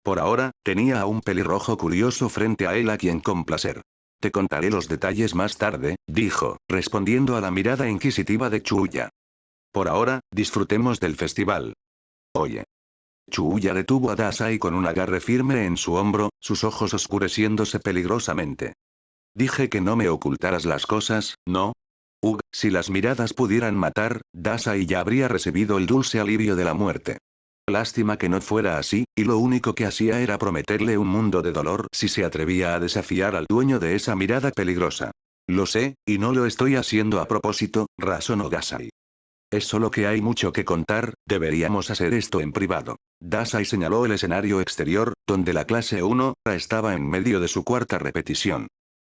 Por ahora, tenía a un pelirrojo curioso frente a él a quien complacer. Te contaré los detalles más tarde, dijo, respondiendo a la mirada inquisitiva de Chuuya. Por ahora, disfrutemos del festival. Oye. Chuuya detuvo a Dasai con un agarre firme en su hombro, sus ojos oscureciéndose peligrosamente. Dije que no me ocultaras las cosas, ¿no? Si las miradas pudieran matar, Dasai ya habría recibido el dulce alivio de la muerte. Lástima que no fuera así, y lo único que hacía era prometerle un mundo de dolor si se atrevía a desafiar al dueño de esa mirada peligrosa. Lo sé, y no lo estoy haciendo a propósito, razonó Dasai. Es solo que hay mucho que contar, deberíamos hacer esto en privado. Dasai señaló el escenario exterior, donde la clase 1 estaba en medio de su cuarta repetición.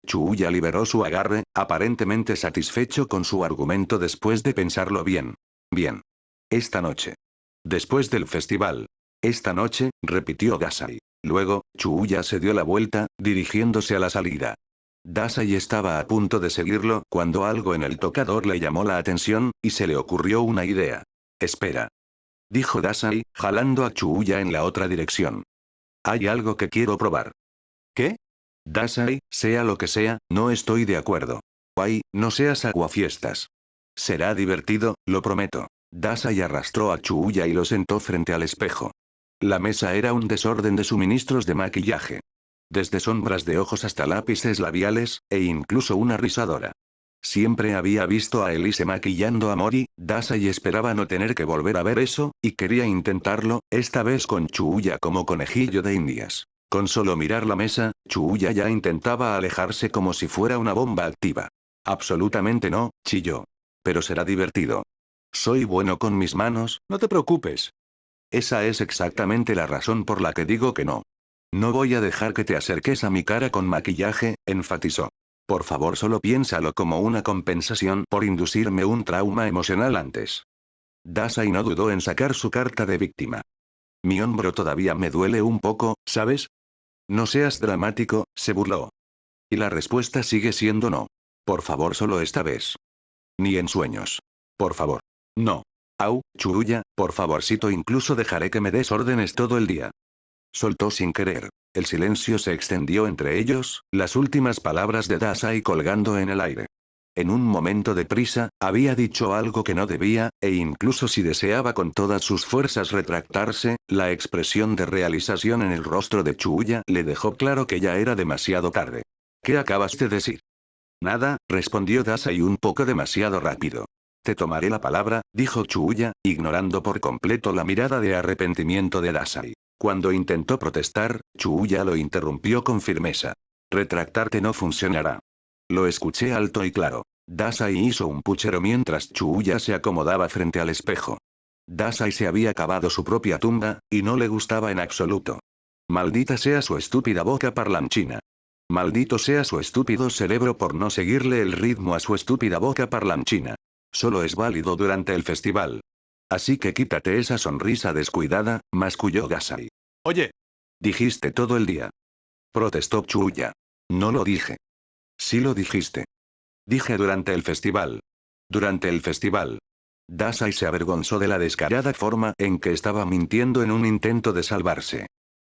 Chuuya liberó su agarre, aparentemente satisfecho con su argumento después de pensarlo bien. Bien. Esta noche. Después del festival. Esta noche, repitió Dasai. Luego, Chuuya se dio la vuelta, dirigiéndose a la salida. Dasai estaba a punto de seguirlo cuando algo en el tocador le llamó la atención, y se le ocurrió una idea. Espera. Dijo Dasai, jalando a Chuuya en la otra dirección. Hay algo que quiero probar. ¿Qué? Dasai, sea lo que sea, no estoy de acuerdo. Ay, no seas aguafiestas. Será divertido, lo prometo. Dasai arrastró a Chuuya y lo sentó frente al espejo. La mesa era un desorden de suministros de maquillaje. Desde sombras de ojos hasta lápices labiales, e incluso una rizadora. Siempre había visto a Elise maquillando a Mori, Dasai esperaba no tener que volver a ver eso, y quería intentarlo, esta vez con Chuuya como conejillo de indias. Con solo mirar la mesa, Chuuya ya intentaba alejarse como si fuera una bomba activa. Absolutamente no, chilló. Pero será divertido. Soy bueno con mis manos, no te preocupes. Esa es exactamente la razón por la que digo que no. No voy a dejar que te acerques a mi cara con maquillaje, enfatizó. Por favor, solo piénsalo como una compensación por inducirme un trauma emocional antes. Dasai no dudó en sacar su carta de víctima. Mi hombro todavía me duele un poco, ¿sabes? No seas dramático, se burló. Y la respuesta sigue siendo no. Por favor, solo esta vez. Ni en sueños. Por favor. No. Au, Chuuya, por favorcito, incluso dejaré que me des órdenes todo el día. Soltó sin querer. El silencio se extendió entre ellos, las últimas palabras de Dasai colgando en el aire. En un momento de prisa, había dicho algo que no debía, e incluso si deseaba con todas sus fuerzas retractarse, la expresión de realización en el rostro de Chuuya le dejó claro que ya era demasiado tarde. ¿Qué acabas de decir? Nada, respondió Dasai un poco demasiado rápido. Te tomaré la palabra, dijo Chuuya, ignorando por completo la mirada de arrepentimiento de Dasai. Cuando intentó protestar, Chuuya lo interrumpió con firmeza. Retractarte no funcionará. Lo escuché alto y claro. Dasai hizo un puchero mientras Chuuya se acomodaba frente al espejo. Dasai se había cavado su propia tumba, y no le gustaba en absoluto. Maldita sea su estúpida boca parlanchina. Maldito sea su estúpido cerebro por no seguirle el ritmo a su estúpida boca parlanchina. Solo es válido durante el festival. Así que quítate esa sonrisa descuidada, masculló Dasai. Oye. Dijiste todo el día. Protestó Chuuya. No lo dije. Sí lo dijiste. Dije durante el festival. Durante el festival. Dasai se avergonzó de la descarada forma en que estaba mintiendo en un intento de salvarse.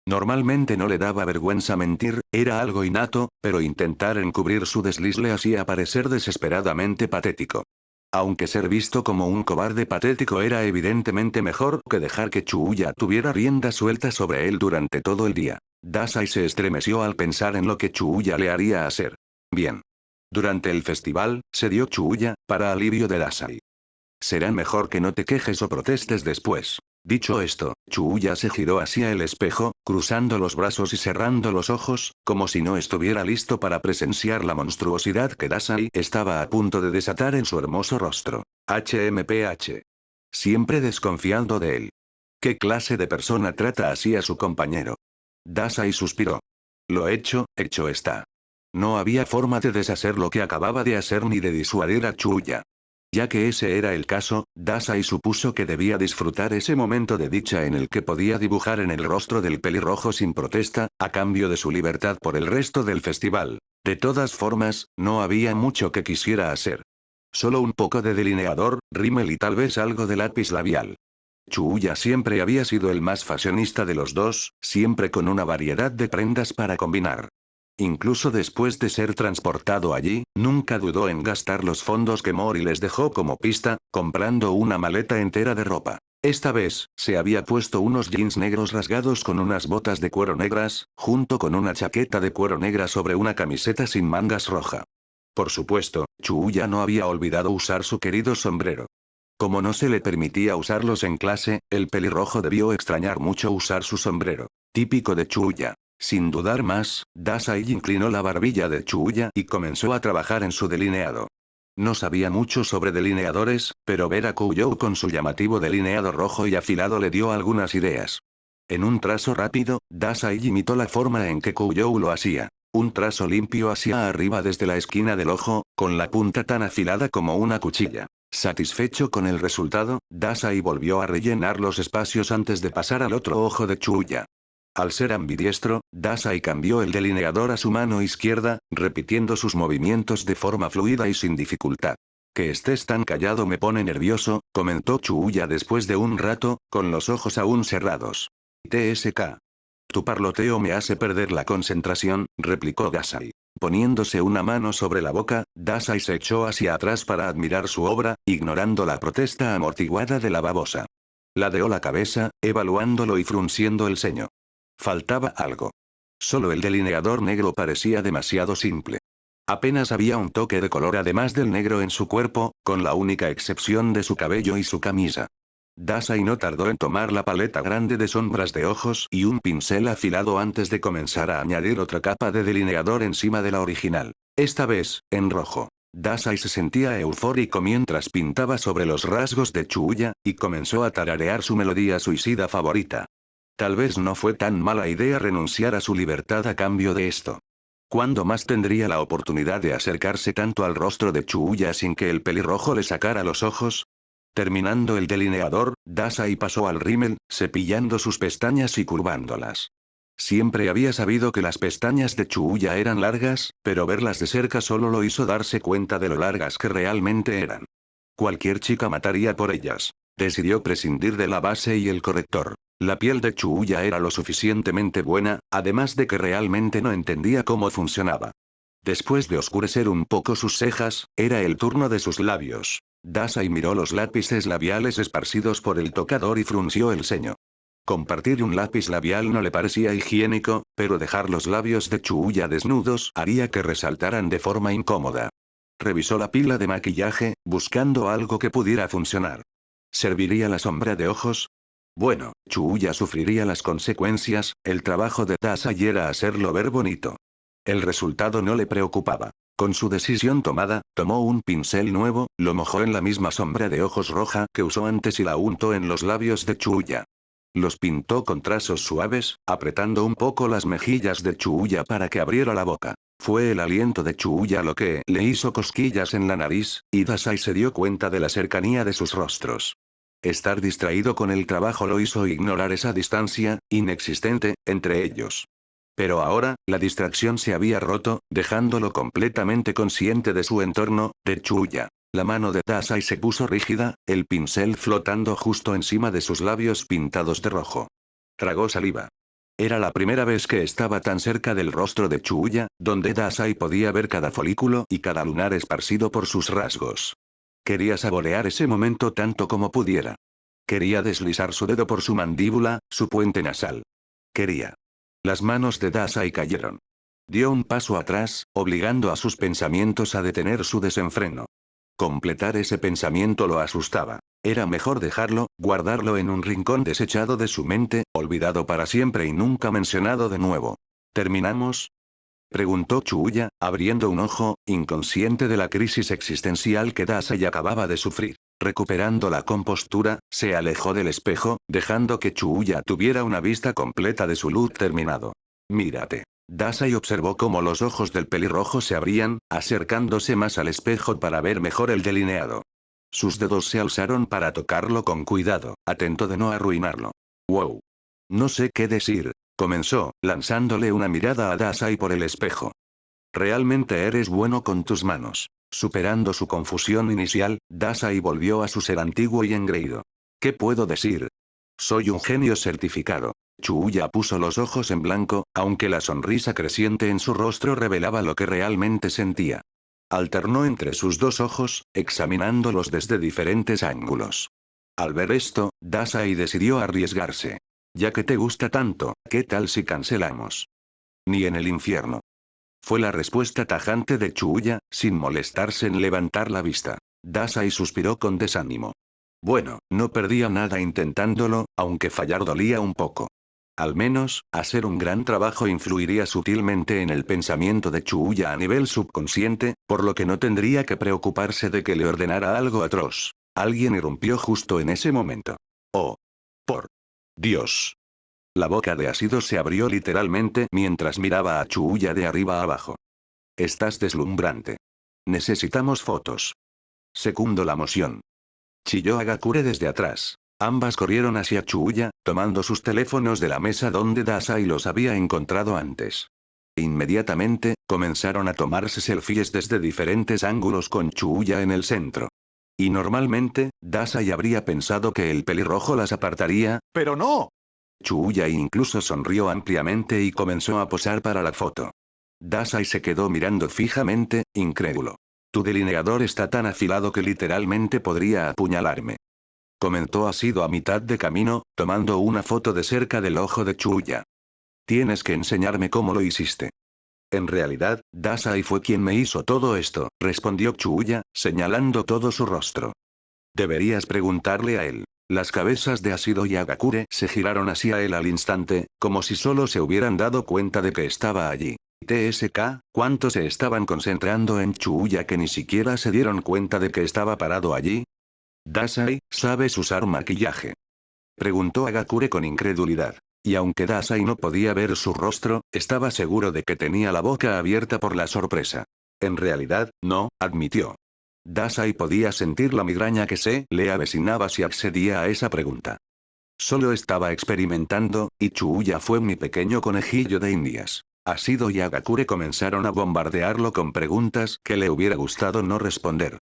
Normalmente no le daba vergüenza mentir, era algo innato, pero intentar encubrir su desliz le hacía parecer desesperadamente patético. Aunque ser visto como un cobarde patético era evidentemente mejor que dejar que Chuuya tuviera rienda suelta sobre él durante todo el día. Dasai se estremeció al pensar en lo que Chuuya le haría hacer. Bien. Durante el festival, se dio Chuuya, para alivio de Dasai. Será mejor que no te quejes o protestes después. Dicho esto, Chuuya se giró hacia el espejo, cruzando los brazos y cerrando los ojos, como si no estuviera listo para presenciar la monstruosidad que Dasai estaba a punto de desatar en su hermoso rostro. HMPH. Siempre desconfiando de él. ¿Qué clase de persona trata así a su compañero? Dasai suspiró. Lo hecho está. No había forma de deshacer lo que acababa de hacer ni de disuadir a Chuuya. Ya que ese era el caso, Dasai supuso que debía disfrutar ese momento de dicha en el que podía dibujar en el rostro del pelirrojo sin protesta, a cambio de su libertad por el resto del festival. De todas formas, no había mucho que quisiera hacer. Solo un poco de delineador, rímel y tal vez algo de lápiz labial. Chuuya siempre había sido el más fashionista de los dos, siempre con una variedad de prendas para combinar. Incluso después de ser transportado allí, nunca dudó en gastar los fondos que Mori les dejó como pista, comprando una maleta entera de ropa. Esta vez, se había puesto unos jeans negros rasgados con unas botas de cuero negras, junto con una chaqueta de cuero negra sobre una camiseta sin mangas roja. Por supuesto, Chuuya no había olvidado usar su querido sombrero. Como no se le permitía usarlos en clase, el pelirrojo debió extrañar mucho usar su sombrero. Típico de Chuuya. Sin dudar más, Dasai inclinó la barbilla de Chuuya y comenzó a trabajar en su delineado. No sabía mucho sobre delineadores, pero ver a Kouyo con su llamativo delineado rojo y afilado le dio algunas ideas. En un trazo rápido, Dasai imitó la forma en que Kouyo lo hacía. Un trazo limpio hacia arriba desde la esquina del ojo, con la punta tan afilada como una cuchilla. Satisfecho con el resultado, Dasai volvió a rellenar los espacios antes de pasar al otro ojo de Chuuya. Al ser ambidiestro, Dasai cambió el delineador a su mano izquierda, repitiendo sus movimientos de forma fluida y sin dificultad. Que estés tan callado me pone nervioso, comentó Chuuya después de un rato, con los ojos aún cerrados. TSK. Tu parloteo me hace perder la concentración, replicó Dasai. Poniéndose una mano sobre la boca, Dasai se echó hacia atrás para admirar su obra, ignorando la protesta amortiguada de la babosa. Ladeó la cabeza, evaluándolo y frunciendo el ceño. Faltaba algo. Solo el delineador negro parecía demasiado simple. Apenas había un toque de color además del negro en su cuerpo, con la única excepción de su cabello y su camisa. Dasai no tardó en tomar la paleta grande de sombras de ojos y un pincel afilado antes de comenzar a añadir otra capa de delineador encima de la original. Esta vez, en rojo. Dasai se sentía eufórico mientras pintaba sobre los rasgos de Chuuya, y comenzó a tararear su melodía suicida favorita. Tal vez no fue tan mala idea renunciar a su libertad a cambio de esto. ¿Cuándo más tendría la oportunidad de acercarse tanto al rostro de Chuuya sin que el pelirrojo le sacara los ojos? Terminando el delineador, Dasai pasó al rímel, cepillando sus pestañas y curvándolas. Siempre había sabido que las pestañas de Chuuya eran largas, pero verlas de cerca solo lo hizo darse cuenta de lo largas que realmente eran. Cualquier chica mataría por ellas. Decidió prescindir de la base y el corrector. La piel de Chuuya era lo suficientemente buena, además de que realmente no entendía cómo funcionaba. Después de oscurecer un poco sus cejas, era el turno de sus labios. Dasai miró los lápices labiales esparcidos por el tocador y frunció el ceño. Compartir un lápiz labial no le parecía higiénico, pero dejar los labios de Chuuya desnudos haría que resaltaran de forma incómoda. Revisó la pila de maquillaje, buscando algo que pudiera funcionar. ¿Serviría la sombra de ojos? Bueno, Chuuya sufriría las consecuencias, el trabajo de Dasai era hacerlo ver bonito. El resultado no le preocupaba. Con su decisión tomada, tomó un pincel nuevo, lo mojó en la misma sombra de ojos roja que usó antes y la untó en los labios de Chuuya. Los pintó con trazos suaves, apretando un poco las mejillas de Chuuya para que abriera la boca. Fue el aliento de Chuuya lo que le hizo cosquillas en la nariz, y Dasai se dio cuenta de la cercanía de sus rostros. Estar distraído con el trabajo lo hizo ignorar esa distancia, inexistente, entre ellos. Pero ahora, la distracción se había roto, dejándolo completamente consciente de su entorno, de Chuuya. La mano de Dasai se puso rígida, el pincel flotando justo encima de sus labios pintados de rojo. Tragó saliva. Era la primera vez que estaba tan cerca del rostro de Chuuya, donde Dasai podía ver cada folículo y cada lunar esparcido por sus rasgos. Quería saborear ese momento tanto como pudiera. Quería deslizar su dedo por su mandíbula, su puente nasal. Quería. Las manos de Dasai cayeron. Dio un paso atrás, obligando a sus pensamientos a detener su desenfreno. Completar ese pensamiento lo asustaba. Era mejor dejarlo, guardarlo en un rincón desechado de su mente, olvidado para siempre y nunca mencionado de nuevo. ¿Terminamos?, preguntó Chuuya, abriendo un ojo, inconsciente de la crisis existencial que Dasai acababa de sufrir. Recuperando la compostura, se alejó del espejo, dejando que Chuuya tuviera una vista completa de su look terminado. Mírate. Dasai observó cómo los ojos del pelirrojo se abrían, acercándose más al espejo para ver mejor el delineado. Sus dedos se alzaron para tocarlo con cuidado, atento de no arruinarlo. ¡Wow! No sé qué decir, comenzó, lanzándole una mirada a Dasai por el espejo. Realmente eres bueno con tus manos. Superando su confusión inicial, Dasai volvió a su ser antiguo y engreído. ¿Qué puedo decir? Soy un genio certificado. Chuuya puso los ojos en blanco, aunque la sonrisa creciente en su rostro revelaba lo que realmente sentía. Alternó entre sus dos ojos, examinándolos desde diferentes ángulos. Al ver esto, Dasai decidió arriesgarse. Ya que te gusta tanto, ¿qué tal si cancelamos? Ni en el infierno. Fue la respuesta tajante de Chuuya, sin molestarse en levantar la vista. Dasai suspiró con desánimo. Bueno, no perdía nada intentándolo, aunque fallar dolía un poco. Al menos, hacer un gran trabajo influiría sutilmente en el pensamiento de Chuuya a nivel subconsciente, por lo que no tendría que preocuparse de que le ordenara algo atroz. Alguien irrumpió justo en ese momento. Oh. Por Dios. La boca de Ácido se abrió literalmente mientras miraba a Chuuya de arriba a abajo. Estás deslumbrante. Necesitamos fotos. Secundo la moción. Chilló Agakure desde atrás. Ambas corrieron hacia Chuuya, tomando sus teléfonos de la mesa donde Dasai los había encontrado antes. Inmediatamente, comenzaron a tomarse selfies desde diferentes ángulos con Chuuya en el centro. Y normalmente, Dasai habría pensado que el pelirrojo las apartaría, pero no. Chuuya incluso sonrió ampliamente y comenzó a posar para la foto. Dasai se quedó mirando fijamente, incrédulo. Tu delineador está tan afilado que literalmente podría apuñalarme. Comentó asido a mitad de camino, tomando una foto de cerca del ojo de Chuuya. Tienes que enseñarme cómo lo hiciste. En realidad, Dasai fue quien me hizo todo esto, respondió Chuuya, señalando todo su rostro. Deberías preguntarle a él. Las cabezas de Asido y Agakure se giraron hacia él al instante, como si solo se hubieran dado cuenta de que estaba allí. TSK, ¿cuántos se estaban concentrando en Chuuya que ni siquiera se dieron cuenta de que estaba parado allí? Dasai, ¿sabes usar maquillaje? Preguntó Agakure con incredulidad. Y aunque Dasai no podía ver su rostro, estaba seguro de que tenía la boca abierta por la sorpresa. En realidad, no, admitió. Dasai podía sentir la migraña que se le avecinaba si accedía a esa pregunta. Solo estaba experimentando, y Chuuya fue mi pequeño conejillo de indias. Asido y Agakure comenzaron a bombardearlo con preguntas que le hubiera gustado no responder.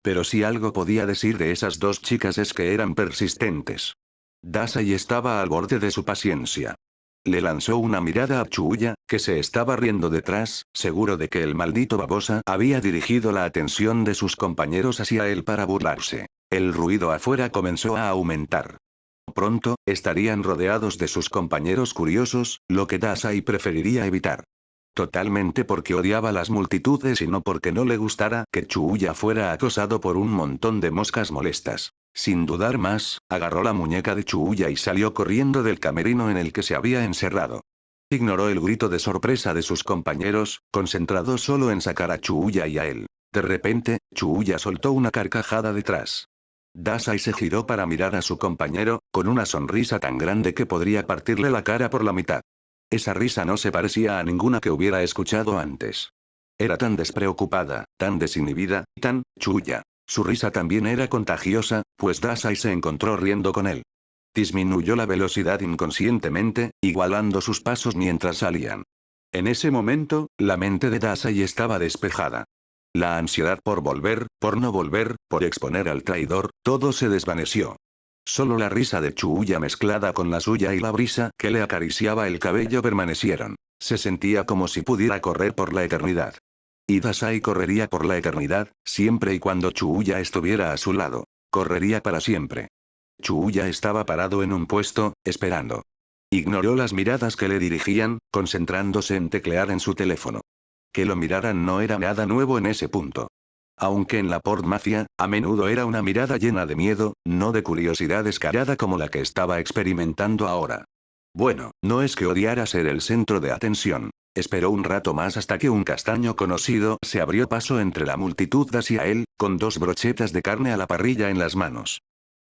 Pero si algo podía decir de esas dos chicas es que eran persistentes. Dasai estaba al borde de su paciencia. Le lanzó una mirada a Chuuya, que se estaba riendo detrás, seguro de que el maldito babosa había dirigido la atención de sus compañeros hacia él para burlarse. El ruido afuera comenzó a aumentar. Pronto, estarían rodeados de sus compañeros curiosos, lo que Dasai preferiría evitar. Totalmente porque odiaba las multitudes y no porque no le gustara que Chuuya fuera acosado por un montón de moscas molestas. Sin dudar más, agarró la muñeca de Chuuya y salió corriendo del camerino en el que se había encerrado. Ignoró el grito de sorpresa de sus compañeros, concentrado solo en sacar a Chuuya y a él. De repente, Chuuya soltó una carcajada detrás. Dasai se giró para mirar a su compañero, con una sonrisa tan grande que podría partirle la cara por la mitad. Esa risa no se parecía a ninguna que hubiera escuchado antes. Era tan despreocupada, tan desinhibida, tan Chuuya. Su risa también era contagiosa, pues Dasai se encontró riendo con él. Disminuyó la velocidad inconscientemente, igualando sus pasos mientras salían. En ese momento, la mente de Dasai estaba despejada. La ansiedad por volver, por no volver, por exponer al traidor, todo se desvaneció. Solo la risa de Chuuya mezclada con la suya y la brisa que le acariciaba el cabello permanecieron. Se sentía como si pudiera correr por la eternidad. Y Dasai correría por la eternidad, siempre y cuando Chuuya estuviera a su lado. Correría para siempre. Chuuya estaba parado en un puesto, esperando. Ignoró las miradas que le dirigían, concentrándose en teclear en su teléfono. Que lo miraran no era nada nuevo en ese punto. Aunque en la Port Mafia, a menudo era una mirada llena de miedo, no de curiosidad descarada como la que estaba experimentando ahora. Bueno, no es que odiara ser el centro de atención. Esperó un rato más hasta que un castaño conocido se abrió paso entre la multitud hacia él, con dos brochetas de carne a la parrilla en las manos.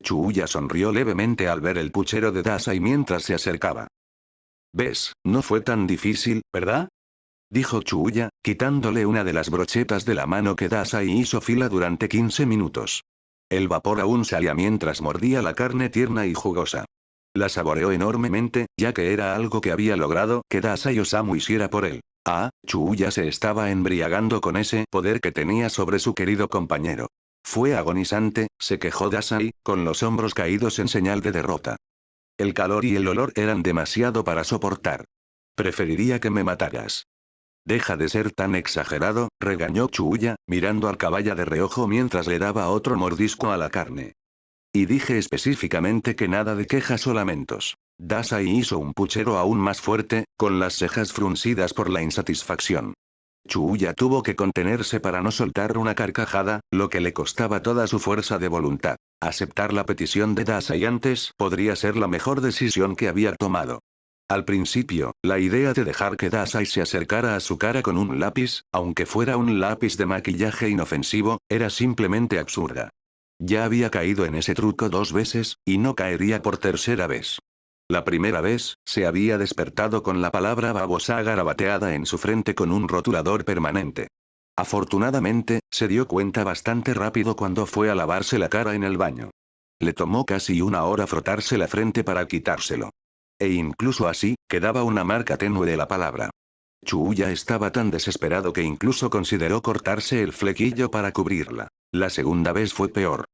Chuuya sonrió levemente al ver el puchero de Dasai mientras se acercaba. ¿Ves? No fue tan difícil, ¿verdad? Dijo Chuuya, quitándole una de las brochetas de la mano que Dasai hizo fila durante 15 minutos. El vapor aún salía mientras mordía la carne tierna y jugosa. La saboreó enormemente, ya que era algo que había logrado que Dasai Osamu hiciera por él. Chuuya se estaba embriagando con ese poder que tenía sobre su querido compañero. Fue agonizante, se quejó Dasai, con los hombros caídos en señal de derrota. El calor y el olor eran demasiado para soportar. Preferiría que me mataras. Deja de ser tan exagerado, regañó Chuuya, mirando al caballo de reojo mientras le daba otro mordisco a la carne. Y dije específicamente que nada de quejas o lamentos. Dasai hizo un puchero aún más fuerte, con las cejas fruncidas por la insatisfacción. Chuuya tuvo que contenerse para no soltar una carcajada, lo que le costaba toda su fuerza de voluntad. Aceptar la petición de Dasai antes podría ser la mejor decisión que había tomado. Al principio, la idea de dejar que Dasai se acercara a su cara con un lápiz, aunque fuera un lápiz de maquillaje inofensivo, era simplemente absurda. Ya había caído en ese truco 2 veces, y no caería por tercera vez. La primera vez, se había despertado con la palabra babosa garabateada en su frente con un rotulador permanente. Afortunadamente, se dio cuenta bastante rápido cuando fue a lavarse la cara en el baño. Le tomó casi una hora frotarse la frente para quitárselo. E incluso así, quedaba una marca tenue de la palabra. Chuuya estaba tan desesperado que incluso consideró cortarse el flequillo para cubrirla. La segunda vez fue peor.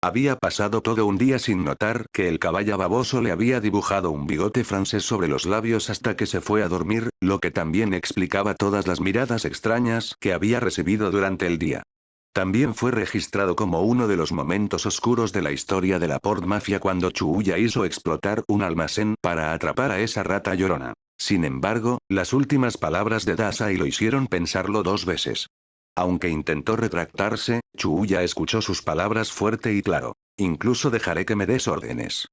Había pasado todo un día sin notar que el caballo baboso le había dibujado un bigote francés sobre los labios hasta que se fue a dormir, lo que también explicaba todas las miradas extrañas que había recibido durante el día. También fue registrado como uno de los momentos oscuros de la historia de la Port Mafia cuando Chuuya hizo explotar un almacén para atrapar a esa rata llorona. Sin embargo, las últimas palabras de Dasai lo hicieron pensarlo dos veces. Aunque intentó retractarse, Chuuya escuchó sus palabras fuerte y claro. Incluso dejaré que me des órdenes.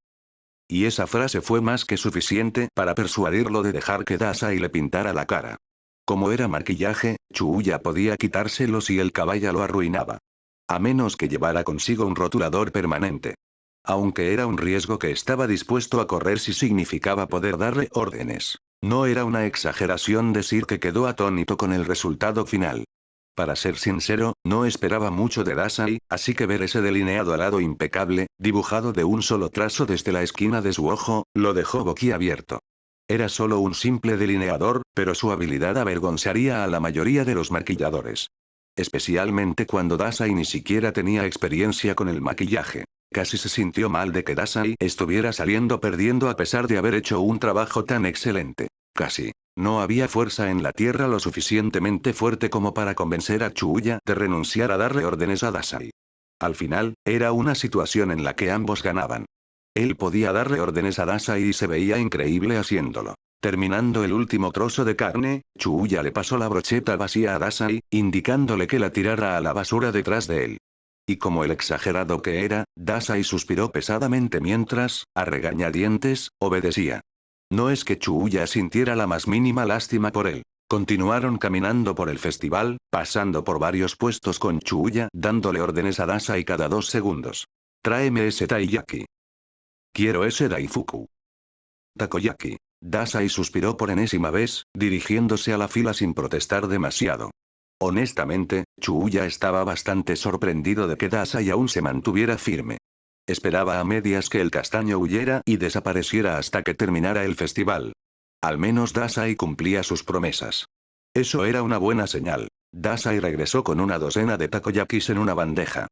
Y esa frase fue más que suficiente para persuadirlo de dejar que Dasai le pintara la cara. Como era maquillaje, Chuuya podía quitárselo si el caballo lo arruinaba. A menos que llevara consigo un rotulador permanente. Aunque era un riesgo que estaba dispuesto a correr si significaba poder darle órdenes. No era una exageración decir que quedó atónito con el resultado final. Para ser sincero, no esperaba mucho de Dasai, así que ver ese delineado alado impecable, dibujado de un solo trazo desde la esquina de su ojo, lo dejó boquiabierto. Era solo un simple delineador, pero su habilidad avergonzaría a la mayoría de los maquilladores. Especialmente cuando Dasai ni siquiera tenía experiencia con el maquillaje. Casi se sintió mal de que Dasai estuviera saliendo perdiendo a pesar de haber hecho un trabajo tan excelente. Casi. No había fuerza en la tierra lo suficientemente fuerte como para convencer a Chuuya de renunciar a darle órdenes a Dasai. Al final, era una situación en la que ambos ganaban. Él podía darle órdenes a Dasai y se veía increíble haciéndolo. Terminando el último trozo de carne, Chuuya le pasó la brocheta vacía a Dasai, indicándole que la tirara a la basura detrás de él. Y como el exagerado que era, Dasai suspiró pesadamente mientras, a regañadientes, obedecía. No es que Chuuya sintiera la más mínima lástima por él. Continuaron caminando por el festival, pasando por varios puestos con Chuuya dándole órdenes a Dasai cada 2 segundos. Tráeme ese taiyaki. Quiero ese daifuku. Takoyaki. Dasai suspiró por enésima vez, dirigiéndose a la fila sin protestar demasiado. Honestamente, Chuuya estaba bastante sorprendido de que Dasai aún se mantuviera firme. Esperaba a medias que el castaño huyera y desapareciera hasta que terminara el festival. Al menos Dasai cumplía sus promesas. Eso era una buena señal. Dasai regresó con una docena de takoyakis en una bandeja.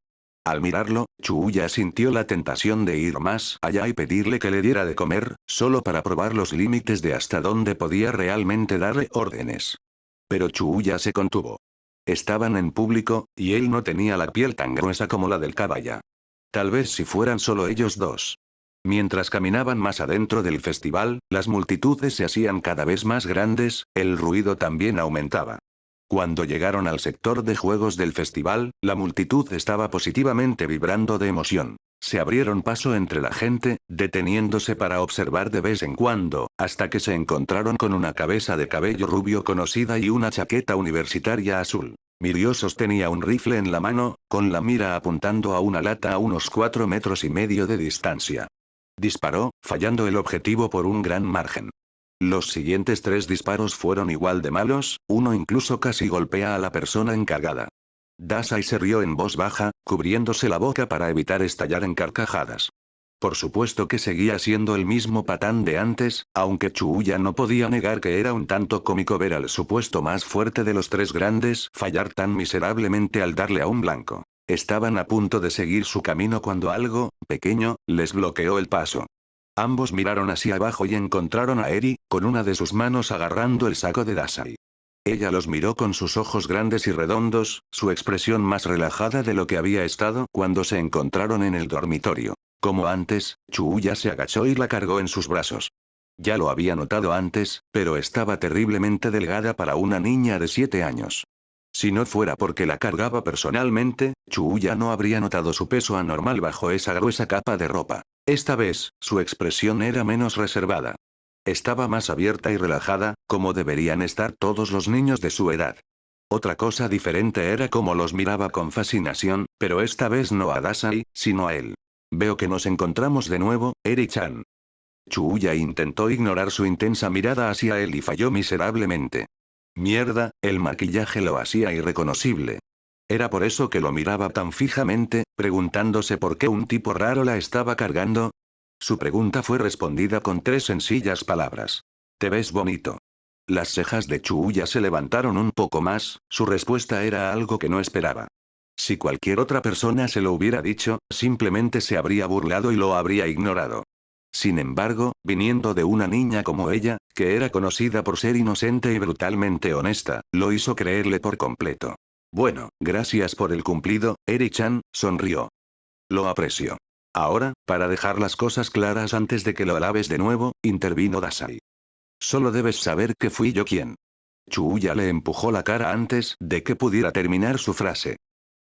Al mirarlo, Chuuya sintió la tentación de ir más allá y pedirle que le diera de comer, solo para probar los límites de hasta dónde podía realmente darle órdenes. Pero Chuuya se contuvo. Estaban en público, y él no tenía la piel tan gruesa como la del caballo. Tal vez si fueran solo ellos dos. Mientras caminaban más adentro del festival, las multitudes se hacían cada vez más grandes, el ruido también aumentaba. Cuando llegaron al sector de juegos del festival, la multitud estaba positivamente vibrando de emoción. Se abrieron paso entre la gente, deteniéndose para observar de vez en cuando, hasta que se encontraron con una cabeza de cabello rubio conocida y una chaqueta universitaria azul. Mirio sostenía un rifle en la mano, con la mira apuntando a una lata a unos 4,5 metros de distancia. Disparó, fallando el objetivo por un gran margen. Los siguientes 3 disparos fueron igual de malos, uno incluso casi golpea a la persona encargada. Dasai se rió en voz baja, cubriéndose la boca para evitar estallar en carcajadas. Por supuesto que seguía siendo el mismo patán de antes, aunque Chuuya no podía negar que era un tanto cómico ver al supuesto más fuerte de los 3 grandes fallar tan miserablemente al darle a un blanco. Estaban a punto de seguir su camino cuando algo, pequeño, les bloqueó el paso. Ambos miraron hacia abajo y encontraron a Eri, con una de sus manos agarrando el saco de Dasai. Ella los miró con sus ojos grandes y redondos, su expresión más relajada de lo que había estado cuando se encontraron en el dormitorio. Como antes, Chuuya se agachó y la cargó en sus brazos. Ya lo había notado antes, pero estaba terriblemente delgada para una niña de 7 años. Si no fuera porque la cargaba personalmente, Chuuya no habría notado su peso anormal bajo esa gruesa capa de ropa. Esta vez, su expresión era menos reservada. Estaba más abierta y relajada, como deberían estar todos los niños de su edad. Otra cosa diferente era cómo los miraba con fascinación, pero esta vez no a Dasai, sino a él. Veo que nos encontramos de nuevo, Eri-chan. Chuuya intentó ignorar su intensa mirada hacia él y falló miserablemente. Mierda, el maquillaje lo hacía irreconocible. Era por eso que lo miraba tan fijamente, preguntándose por qué un tipo raro la estaba cargando. Su pregunta fue respondida con 3 sencillas palabras. Te ves bonito. Las cejas de Chuuya se levantaron un poco más, su respuesta era algo que no esperaba. Si cualquier otra persona se lo hubiera dicho, simplemente se habría burlado y lo habría ignorado. Sin embargo, viniendo de una niña como ella, que era conocida por ser inocente y brutalmente honesta, lo hizo creerle por completo. Bueno, gracias por el cumplido, Eri-chan, sonrió. Lo aprecio. Ahora, para dejar las cosas claras antes de que lo alabes de nuevo, intervino Dasai. Solo debes saber que fui yo quien. Chuuya le empujó la cara antes de que pudiera terminar su frase.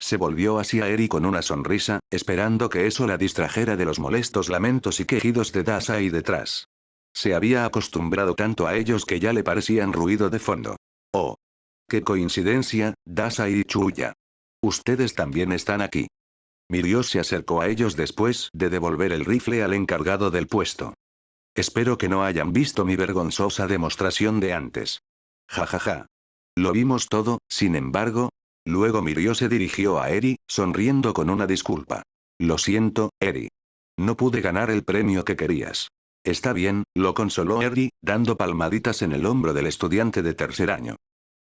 Se volvió hacia Eri con una sonrisa, esperando que eso la distrajera de los molestos lamentos y quejidos de Dasai detrás. Se había acostumbrado tanto a ellos que ya le parecían ruido de fondo. Oh. ¡Qué coincidencia, Dasai y Chuuya! Ustedes también están aquí. Mirio se acercó a ellos después de devolver el rifle al encargado del puesto. Espero que no hayan visto mi vergonzosa demostración de antes. Ja ja ja. Lo vimos todo, sin embargo. Luego Mirio se dirigió a Eri, sonriendo con una disculpa. Lo siento, Eri. No pude ganar el premio que querías. Está bien, lo consoló Eri, dando palmaditas en el hombro del estudiante de tercer año.